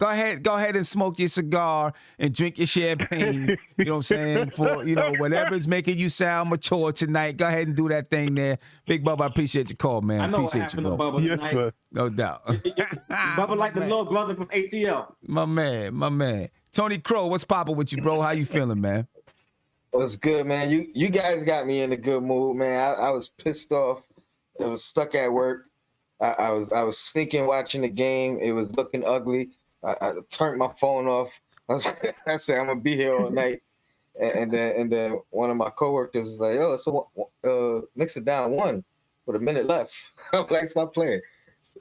Go ahead and smoke your cigar and drink your champagne. You know what I'm saying? For whatever's making you sound mature tonight. Go ahead and do that thing there. Big Bubba, I appreciate your call, man. I know appreciate what happened to Bubba tonight. Sir. No doubt. Bubba like the little brother from ATL. My man. Tony Crow, what's poppin' with you, bro? How you feeling, man? What's good, man? You guys got me in a good mood, man. I was pissed off. I was stuck at work. I was sneaking watching the game. It was looking ugly. I turned my phone off. I said I'm gonna be here all night. And then one of my coworkers was like, "Oh, so Knicks are down 1 with a minute left." I'm like, "Stop playing.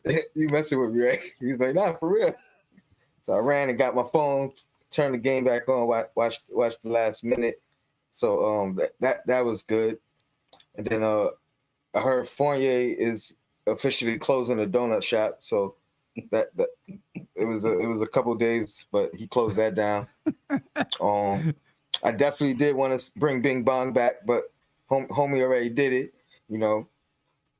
You messing with me, right?" He's like, "Nah, for real." So I ran and got my phone, turned the game back on, watched the last minute. So that was good. And then I heard Fournier is officially closing the donut shop, so that it was a couple days, but he closed that down. I definitely did want to bring Bing Bong back, but homie already did it,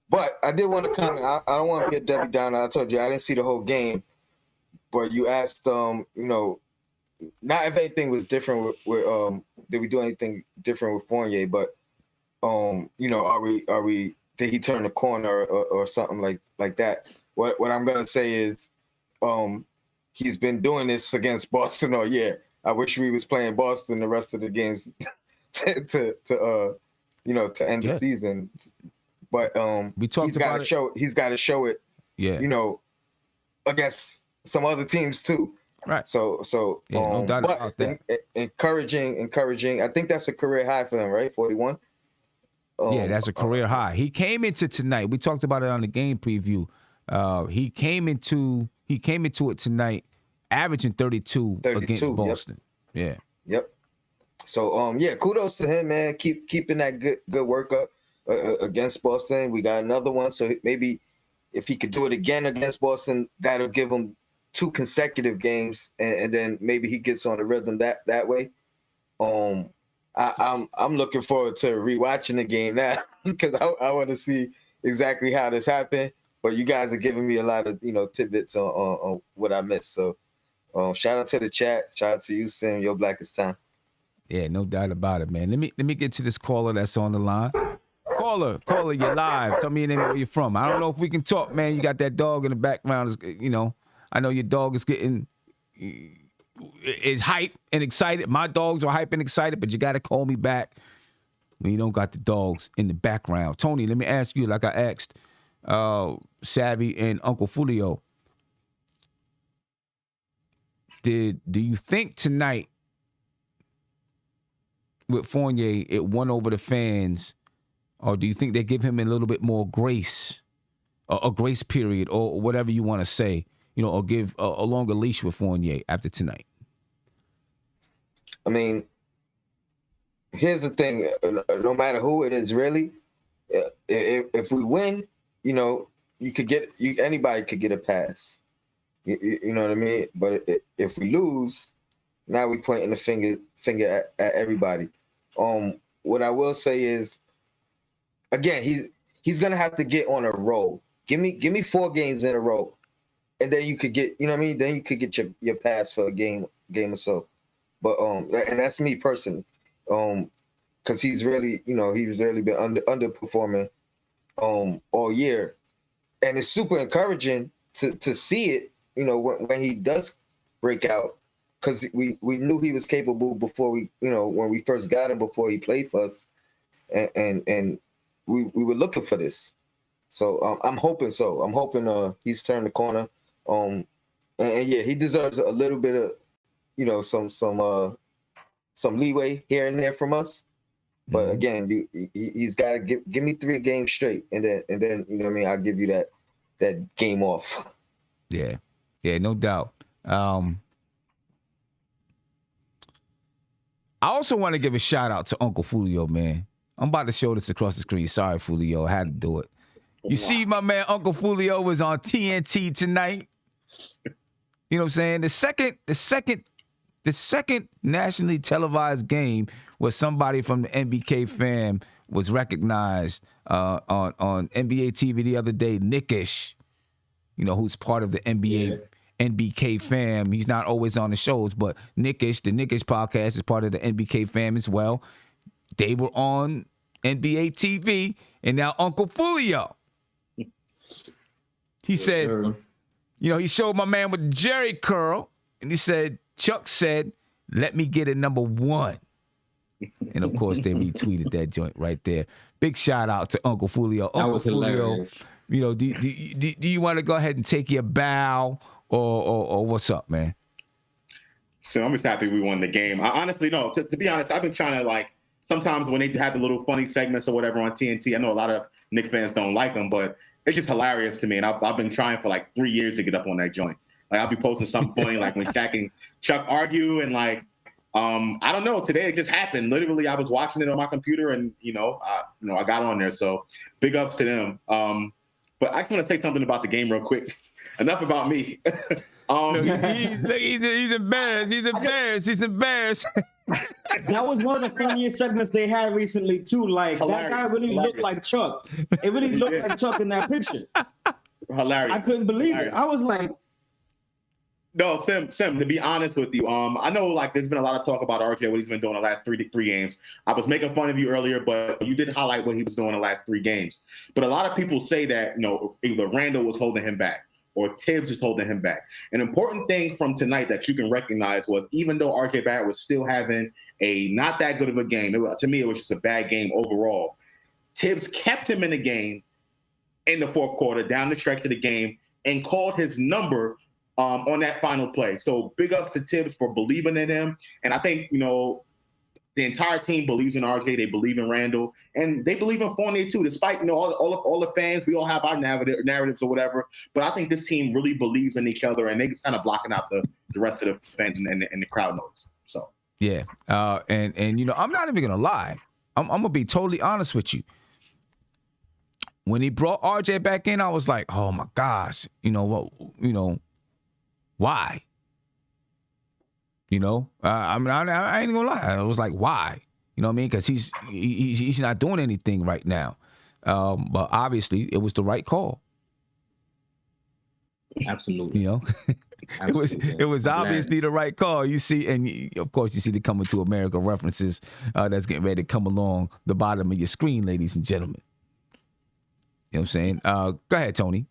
But I did want to comment. I don't want to be a Debbie Downer. I told you I didn't see the whole game, but you asked, not if anything was different with did we do anything different with Fournier, but are we did he turn the corner or something like that? What I'm gonna say is, he's been doing this against Boston all year. I wish we was playing Boston the rest of the games to end the season. But he's got to show it. Yeah. Against some other teams too. Right. So no doubt about that. Encouraging. I think that's a career high for him, right? 41. Yeah, that's a career high. He came into tonight. We talked about it on the game preview. He came into it tonight, averaging 32 against Boston. Yep. Yep. So kudos to him, man. Keeping that good work up against Boston. We got another one, so maybe if he could do it again against Boston, that'll give him 2 consecutive games, and then maybe he gets on the rhythm that way. I'm looking forward to rewatching the game now because I want to see exactly how this happened. But you guys are giving me a lot of tidbits on what I missed. So shout out to the chat. Shout out to you, Sim. Your blackest time. Yeah, no doubt about it, man. Let me get to this caller that's on the line. Caller, you're live. Tell me your name and where you're from. I don't know if we can talk, man. You got that dog in the background. I know your dog is hype and excited. My dogs are hype and excited, but you got to call me back when you don't got the dogs in the background. Tony, let me ask you, like I asked Savvy and Uncle Fulio, do you think tonight with Fournier it won over the fans, or do you think they give him a little bit more grace, a grace period, or whatever you want to say, or give a longer leash with Fournier after tonight? I mean, here's the thing. No matter who it is, really, if we win, anybody could get a pass. You know what I mean? But if we lose, now we're pointing the finger at everybody. What I will say is, again, he's gonna have to get on a roll. Give me 4 games in a row, and then you could get, then you could get your pass for a game or so. But and that's me personally, because he's really, he's really been underperforming all year, and it's super encouraging to see it, when he does break out, because we knew he was capable before when we first got him, before he played for us, and we were looking for this. So I'm hoping so. I'm hoping he's turned the corner. And yeah, he deserves a little bit of, some leeway here and there from us. But again, he's got to give me 3 games straight, and then I'll give you that game off. Yeah, no doubt. I also want to give a shout out to Uncle Fulio, man. I'm about to show this across the screen. Sorry, Fulio, I had to do it. You see, my man Uncle Fulio was on TNT tonight. You know what I'm saying? The second nationally televised game where somebody from the NBK fam was recognized on NBA TV the other day, Knickish, who's part of the NBK fam. He's not always on the shows, but Knickish, the Knickish podcast, is part of the NBK fam as well. They were on NBA TV, and now Uncle Fulio. He said, he showed my man with the Jerry curl, and he said, Chuck said, let me get a number 1. And of course, they retweeted that joint right there. Big shout out to Uncle Fulio. Uncle Fulio, do you want to go ahead and take your bow, or what's up, man? So I'm just happy we won the game. I honestly, no, to be honest, I've been trying to, sometimes when they have the little funny segments or whatever on TNT, I know a lot of Knicks fans don't like them, but it's just hilarious to me. And I've been trying for 3 years to get up on that joint. I'll be posting something funny, when Shaq and Chuck argue, and I don't know. Today it just happened. Literally, I was watching it on my computer, and I got on there. So big ups to them. But I just want to say something about the game real quick. Enough about me. He's embarrassed. He's embarrassed. That was one of the funniest segments they had recently too. That guy really looked like Chuck. It really looked like Chuck in that picture. Hilarious. I couldn't believe it. I was like, no, Sim, to be honest with you, I know there's been a lot of talk about RJ, what he's been doing the last three games. I was making fun of you earlier, but you did highlight what he was doing the last 3 games. But a lot of people say that, either Randall was holding him back or Tibbs is holding him back. An important thing from tonight that you can recognize was even though R.J. Barrett was still having a not that good of a game, to me it was just a bad game overall, Tibbs kept him in the game in the fourth quarter, down the stretch of the game, and called his number on that final play. So big ups to Tibbs for believing in him. And I think, the entire team believes in RJ. They believe in Randall, and they believe in Fournier too. Despite all the fans, we all have our narratives or whatever. But I think this team really believes in each other, and they just kind of blocking out the rest of the fans and the crowd noise. So yeah, and I'm not even gonna lie. I'm gonna be totally honest with you. When he brought RJ back in, I was like, oh my gosh, why? I ain't gonna lie. I was like, why? You know what I mean? Because he's not doing anything right now. But obviously, it was the right call. Absolutely. It was obviously the right call. You see, and of course, you see the Coming to America references that's getting ready to come along the bottom of your screen, ladies and gentlemen. You know what I'm saying? Go ahead, Tony.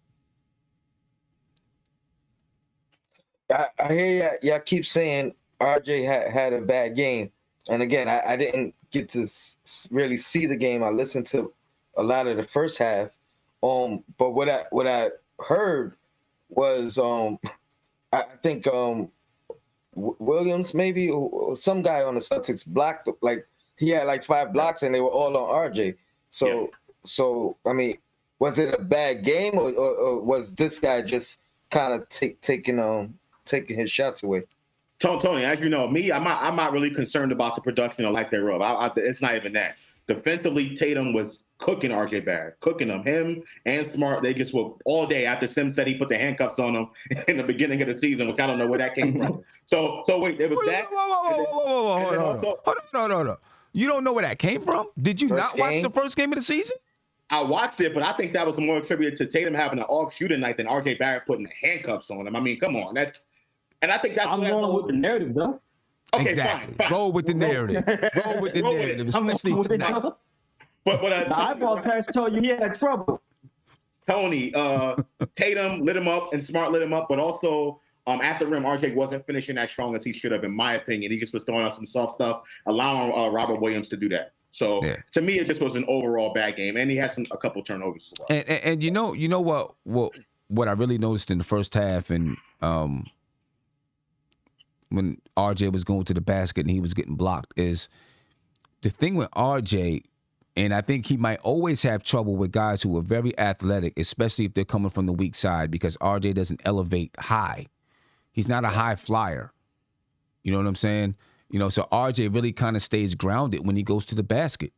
I hear y'all keep saying RJ had a bad game, and again, I didn't get to really see the game. I listened to a lot of the first half, but what I heard was I think Williams maybe or some guy on the Celtics blocked, like he had like 5 blocks and they were all on RJ. So I mean, was it a bad game or was this guy just kind of taking his shots away? Tony, as you know, I'm not really concerned about the production or lack thereof. It's not even that. Defensively, Tatum was cooking RJ Barrett, cooking him and Smart. They just were all day after Sims said he put the handcuffs on him in the beginning of the season, which I don't know where that came from. So wait, there was that. Whoa, hold on. You don't know where that came from? Did you not watch the first game of the season? I watched it, but I think that was more attributed to Tatum having an off shooting night than RJ Barrett putting the handcuffs on him. I mean, come on, and I think that's. I'm going with the narrative, though. Okay, exactly. Fine. Go with the narrative. Go with the narrative, especially tonight. But the eyeball test told you he had trouble. Tony, Tatum lit him up and Smart lit him up, but also at the rim, RJ wasn't finishing as strong as he should have, in my opinion. He just was throwing out some soft stuff, allowing Robert Williams to do that. So to me, it just was an overall bad game, and he had a couple turnovers as well. And you know what I really noticed in the first half, and when RJ was going to the basket and he was getting blocked, is the thing with RJ. And I think he might always have trouble with guys who are very athletic, especially if they're coming from the weak side, because RJ doesn't elevate high. He's not a high flyer. You know what I'm saying? So RJ really kind of stays grounded when he goes to the basket.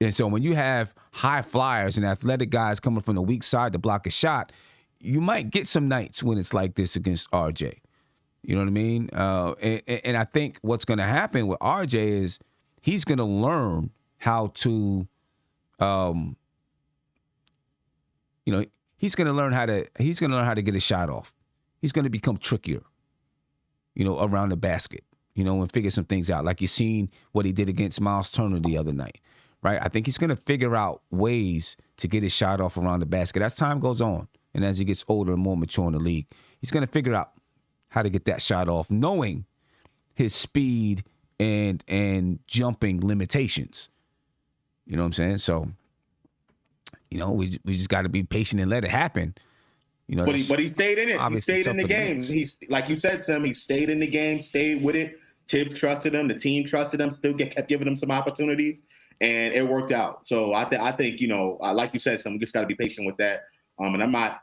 And so when you have high flyers and athletic guys coming from the weak side to block a shot, you might get some nights when it's like this against RJ. You know what I mean? And I think what's going to happen with RJ is he's going to learn how to, he's going to learn how to get a shot off. He's going to become trickier, around the basket, and figure some things out. Like you seen what he did against Miles Turner the other night, right? I think he's going to figure out ways to get his shot off around the basket as time goes on. And as he gets older and more mature in the league, he's going to figure out how to get that shot off, knowing his speed and jumping limitations. You know what I'm saying? So, we just got to be patient and let it happen. But he stayed in it. He stayed in the game. He's like you said, Sam. He stayed in the game, stayed with it. Tibbs trusted him. The team trusted him. Still kept giving him some opportunities, and it worked out. So I think like you said, Sam. We just got to be patient with that. And I'm not,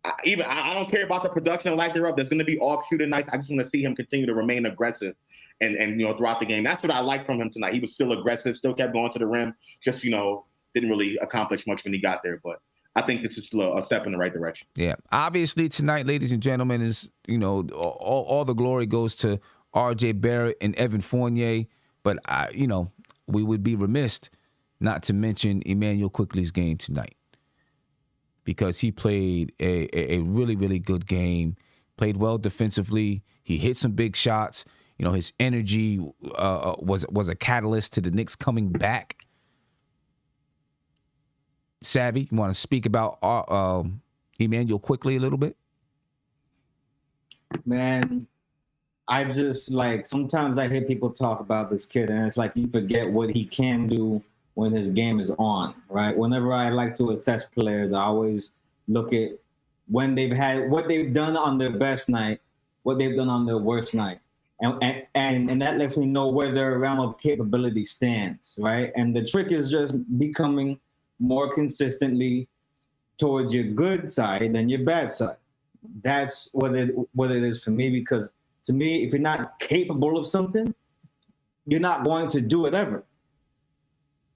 I don't care about the production like thereof. There's going to be off shooting nights. I just want to see him continue to remain aggressive. And throughout the game, that's what I like from him tonight. He was still aggressive, still kept going to the rim. Just didn't really accomplish much when he got there. But I think this is still a step in the right direction. Yeah, obviously tonight, ladies and gentlemen, is all the glory goes to R.J. Barrett and Evan Fournier. But we would be remiss not to mention Emmanuel Quickley's game tonight, because he played a really, really good game. Played well defensively. He hit some big shots. His energy was a catalyst to the Knicks coming back. Savvy, you want to speak about Emmanuel Quickley a little bit? Man, I just like sometimes I hear people talk about this kid, and it's like you forget what he can do when his game is on, right? Whenever I like to assess players, I always look at when they've had what they've done on their best night, what they've done on their worst night. And that lets me know where their realm of capability stands, right? And the trick is just becoming more consistently towards your good side than your bad side. That's what it is for me, because to me, if you're not capable of something, you're not going to do it ever.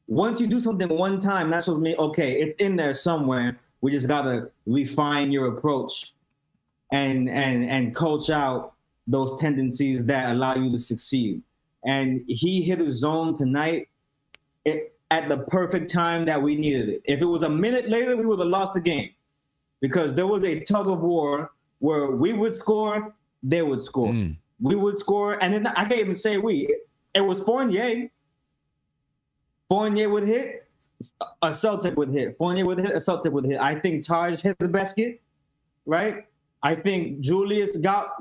Once you do something one time, that shows me, okay, it's in there somewhere. We just gotta refine your approach and coach out those tendencies that allow you to succeed. And he hit a zone tonight at the perfect time that we needed it. If it was a minute later, we would have lost the game, because there was a tug of war where we would score, they would score. We would score, and then I can't even say we. It was Fournier. Fournier would hit, a Celtic would hit. Fournier would hit, a Celtic would hit. I think Taj hit the basket, right? I think Julius got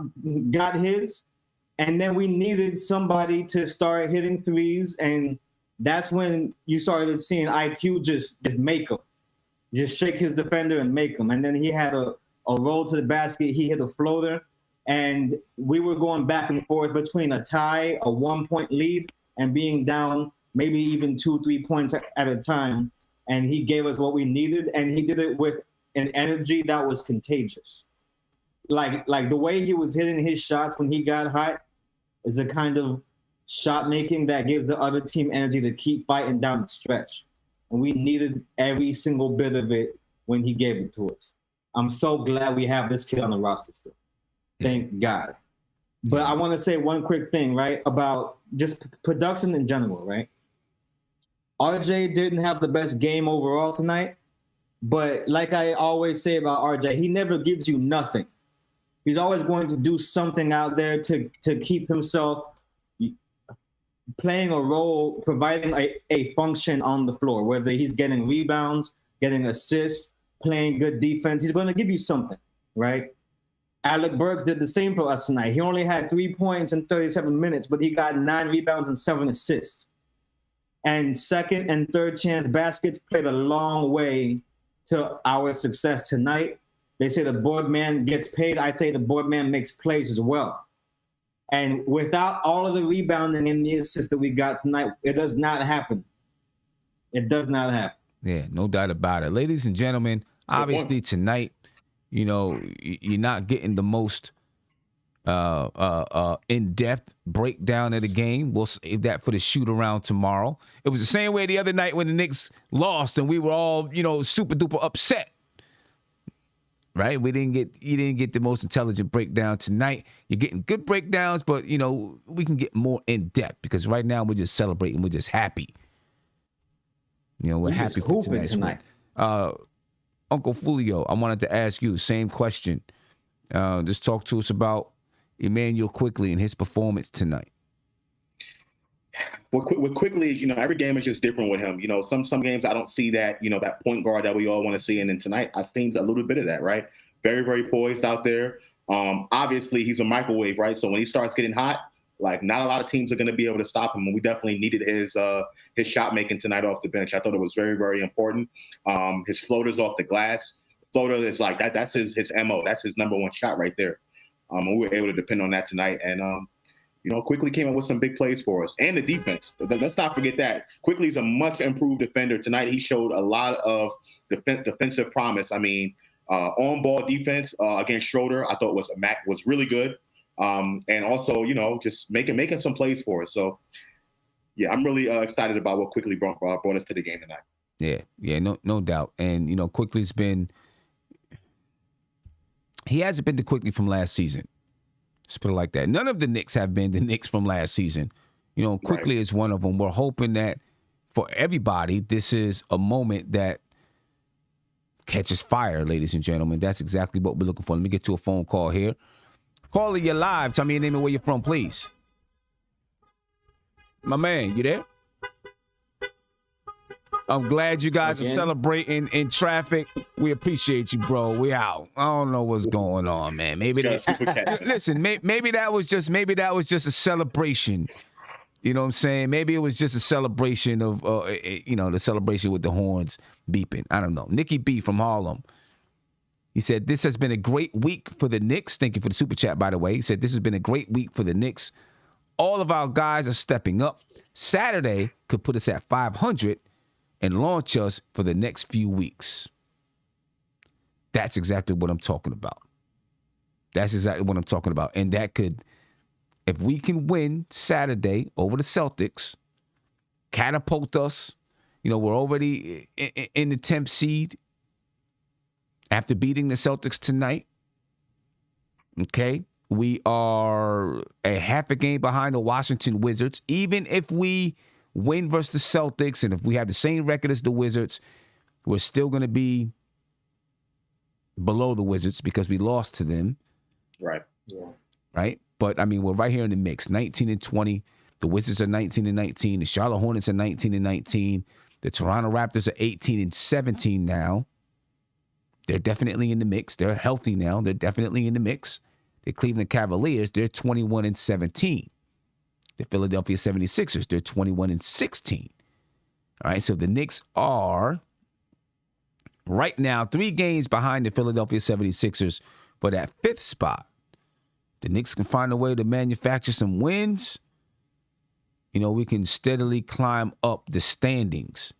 his, and then we needed somebody to start hitting threes, and that's when you started seeing IQ just make them, just shake his defender and make them. And then he had a roll to the basket, he hit a floater, and we were going back and forth between a tie, a 1-point lead, and being down maybe even 2-3 points at a time. And he gave us what we needed, and he did it with an energy that was contagious. Like the way he was hitting his shots when he got hot is the kind of shot making that gives the other team energy to keep fighting down the stretch. And we needed every single bit of it when he gave it to us. I'm so glad we have this kid on the roster still. Thank God. But I want to say one quick thing, right, about just production in general, right? RJ didn't have the best game overall tonight, but like I always say about RJ, he never gives you nothing. He's always going to do something out there to keep himself playing a role, providing a function on the floor, whether he's getting rebounds, getting assists, playing good defense. He's going to give you something, right? Alec Burks did the same for us tonight. He only had 3 points in 37 minutes, but he got 9 rebounds and 7 assists. And second and third chance baskets played a long way to our success tonight. They say the board man gets paid. I say the board man makes plays as well. And without all of the rebounding and the assists that we got tonight, it does not happen. It does not happen. Yeah, no doubt about it. Ladies and gentlemen, obviously tonight, you know, you're not getting the most in-depth breakdown of the game. We'll save that for the shoot-around tomorrow. It was the same way the other night when the Knicks lost and we were all, you know, super-duper upset. Right? You didn't get the most intelligent breakdown tonight. You're getting good breakdowns, but, you know, we can get more in-depth because right now we're just celebrating. We're just happy. You know, we're happy for tonight. Uncle Fulio, I wanted to ask you the same question. Just talk to us about Emmanuel Quickley and his performance tonight. With Quickley, you know, every game is just different with him. You know, some games I don't see that, you know, that point guard that we all want to see. And then tonight I've seen a little bit of that, right? Very, very poised out there. Obviously he's a microwave, right? So when he starts getting hot, like not a lot of teams are going to be able to stop him. And we definitely needed his shot making tonight off the bench. I thought it was very, very important. His floaters off the glass. Floater is like that. That's his MO. That's his number one shot right there. And we were able to depend on that tonight. And, you know, Quickley came up with some big plays for us. And the defense. Let's not forget that. Quickley's a much improved defender. Tonight he showed a lot of defensive promise. I mean, on-ball defense against Schroeder, I thought was really good. And also, you know, just making some plays for us. So, yeah, I'm really excited about what Quickley brought us to the game tonight. Yeah, no doubt. And, you know, Quickley's he hasn't been the Quickley from last season. Let's put it like that. None of the Knicks have been the Knicks from last season. You know, Quickley is one of them. We're hoping that for everybody, this is a moment that catches fire, ladies and gentlemen. That's exactly what we're looking for. Let me get to a phone call here. Caller, you're live. Tell me your name and where you're from, please. My man, you there? I'm glad you guys are celebrating in traffic. We appreciate you, bro. We out. I don't know what's going on, man. Maybe listen. Maybe that was just a celebration. You know what I'm saying? Maybe it was just a celebration of the celebration with the horns beeping. I don't know. Nicky B from Harlem. He said, this has been a great week for the Knicks. Thank you for the super chat, by the way. He said, this has been a great week for the Knicks. All of our guys are stepping up. Saturday could put us at 500 and launch us for the next few weeks. That's exactly what I'm talking about. And that could, if we can win Saturday over the Celtics, catapult us. We're already in the 10th seed after beating the Celtics tonight. Okay? We are a half a game behind the Washington Wizards. Even if we win versus the Celtics and if we have the same record as the Wizards, we're still going to be below the Wizards because we lost to them. Right. Yeah. Right? But, we're right here in the mix. 19-20. The Wizards are 19-19. The Charlotte Hornets are 19-19. The Toronto Raptors are 18-17 now. They're definitely in the mix. They're healthy now. They're definitely in the mix. The Cleveland Cavaliers, they're 21-17. The Philadelphia 76ers, they're 21-16. All right, so the Knicks are right now 3 games behind the Philadelphia 76ers for that 5th spot. The Knicks can find a way to manufacture some wins. We can steadily climb up the standings.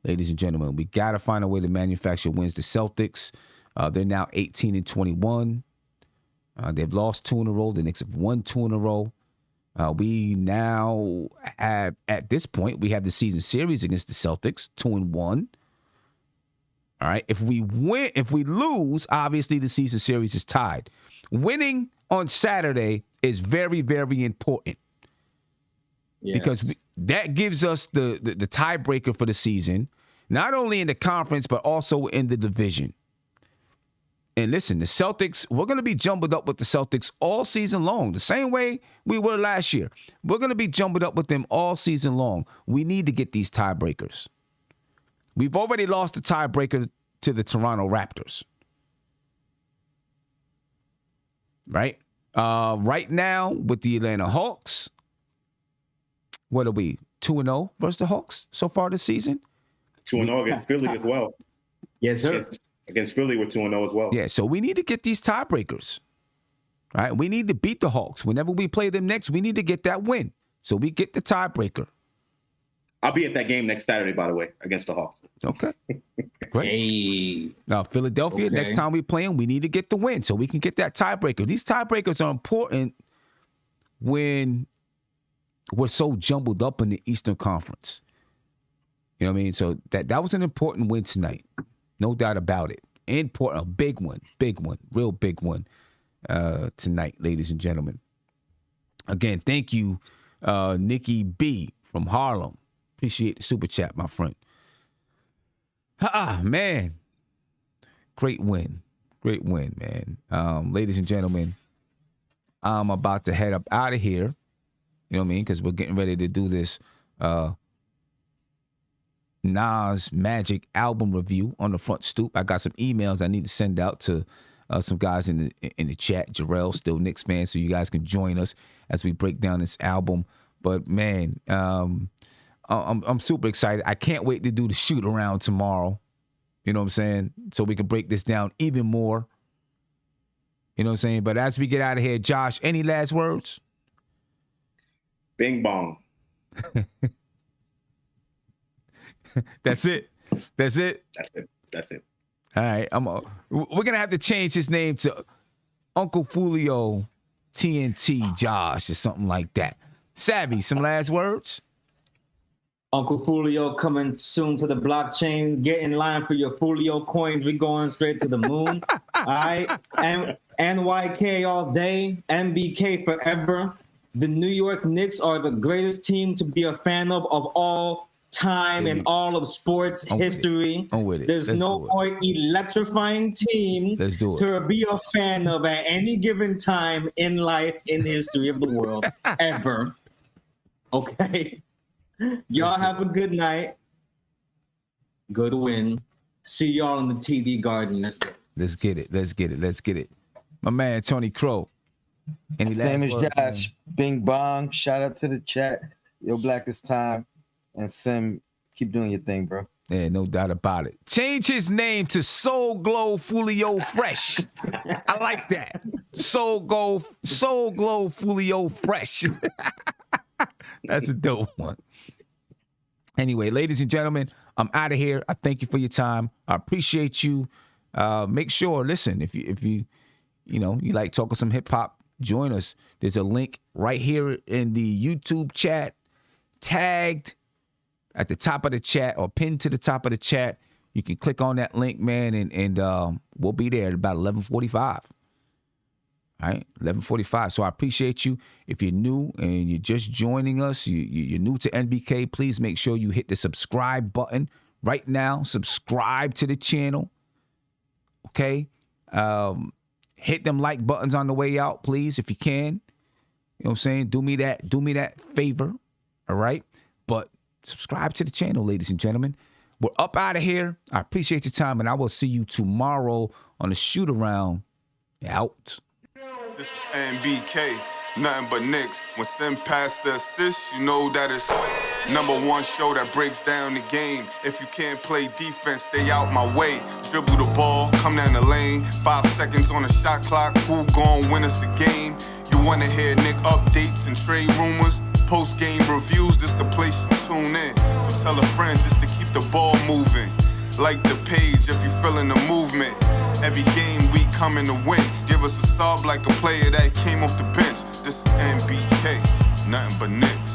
Ladies and gentlemen, we got to find a way to manufacture wins. The Celtics, they're now 18-21. They've lost 2 in a row. The Knicks have won 2 in a row. We now have, at this point, we have the season series against the Celtics, 2-1. All right. If we lose, obviously the season series is tied. Winning on Saturday is very, very important. Yes. Because that gives us the tiebreaker for the season, not only in the conference, but also in the division. And listen, the Celtics, we're going to be jumbled up with the Celtics all season long, the same way we were last year. We're going to be jumbled up with them all season long. We need to get these tiebreakers. We've already lost the tiebreaker to the Toronto Raptors. Right? Right now, with the Atlanta Hawks, what are we, 2-0 versus the Hawks so far this season? 2-0 against Philly as well. Yes, sir. Against Philly, we're 2-0 as well. Yeah, so we need to get these tiebreakers. Right? We need to beat the Hawks. Whenever we play them next, we need to get that win. So we get the tiebreaker. I'll be at that game next Saturday, by the way, against the Hawks. Okay. Great. Hey. Now, Philadelphia, next time we play them, we need to get the win so we can get that tiebreaker. These tiebreakers are important when we're so jumbled up in the Eastern Conference. You know what I mean? So that was an important win tonight. No doubt about it. Important, a big one, real big one tonight, ladies and gentlemen. Again, thank you, Nicky B from Harlem. Appreciate the super chat, my friend. Man. Great win, man. Ladies and gentlemen, I'm about to head up out of here. You know what I mean? Because we're getting ready to do this Nas Magic album review on the front stoop. I got some emails I need to send out to some guys in the chat. Jarrell, still Knicks fan, so you guys can join us as we break down this album. But man, I'm super excited. I can't wait to do the shoot around tomorrow. You know what I'm saying? So we can break this down even more. You know what I'm saying? But as we get out of here, Josh, any last words? Bing bong. That's it. That's it. All right. We're gonna have to change his name to Uncle Fulio TNT Josh or something like that. Savvy, some last words? Uncle Fulio coming soon to the blockchain. Get in line for your Fulio coins. We going straight to the moon. All right. And NYK all day. MBK forever. The New York Knicks are the greatest team to be a fan of all time in all of sports history. There's no more electrifying team to be a fan of at any given time in life, in the history of the world, ever. Okay. Y'all have a good night. Good win. See y'all in the TD Garden. Let's go. Let's get it. Let's get it. Let's get it. My man, Tony Crow. Any last Same as words, Josh. man? Bing bong. Shout out to the chat. Yo, Black is time. And Sim, keep doing your thing, bro. Yeah, no doubt about it. Change his name to Soul Glow Fulio Fresh. I like that. Soul Glow Fulio Fresh. That's a dope one. Anyway, ladies and gentlemen, I'm out of here. I thank you for your time. I appreciate you. Make sure, listen, if you like talking some hip hop, join us. There's a link right here in the YouTube chat, tagged at the top of the chat or pinned to the top of the chat. You can click on that link, man, and we'll be there at about 11:45. All right, 11:45. So I appreciate you. If you're new and you're just joining us, you're new to NBK, please make sure you hit the subscribe button right now. Subscribe to the channel. Okay? Hit them like buttons on the way out, please, if you can. You know what I'm saying? Do me that favor. All right? But subscribe to the channel, ladies and gentlemen. We're up out of here. I appreciate your time, and I will see you tomorrow on the shoot around. Out. This is NBK, nothing but Knicks. When Sim passed the assist, you know that it's #1 show that breaks down the game. If you can't play defense, stay out my way. Dribble the ball, come down the lane. 5 seconds on the shot clock, who gon' win us the game? You wanna hear Knick updates and trade rumors? Post-game reviews, this the place you tune in. So tell a friend just to keep the ball moving. Like the page if you feeling the movement. Every game we coming to win. Give us a sub like a player that came off the bench. This is NBK, nothing but Knicks.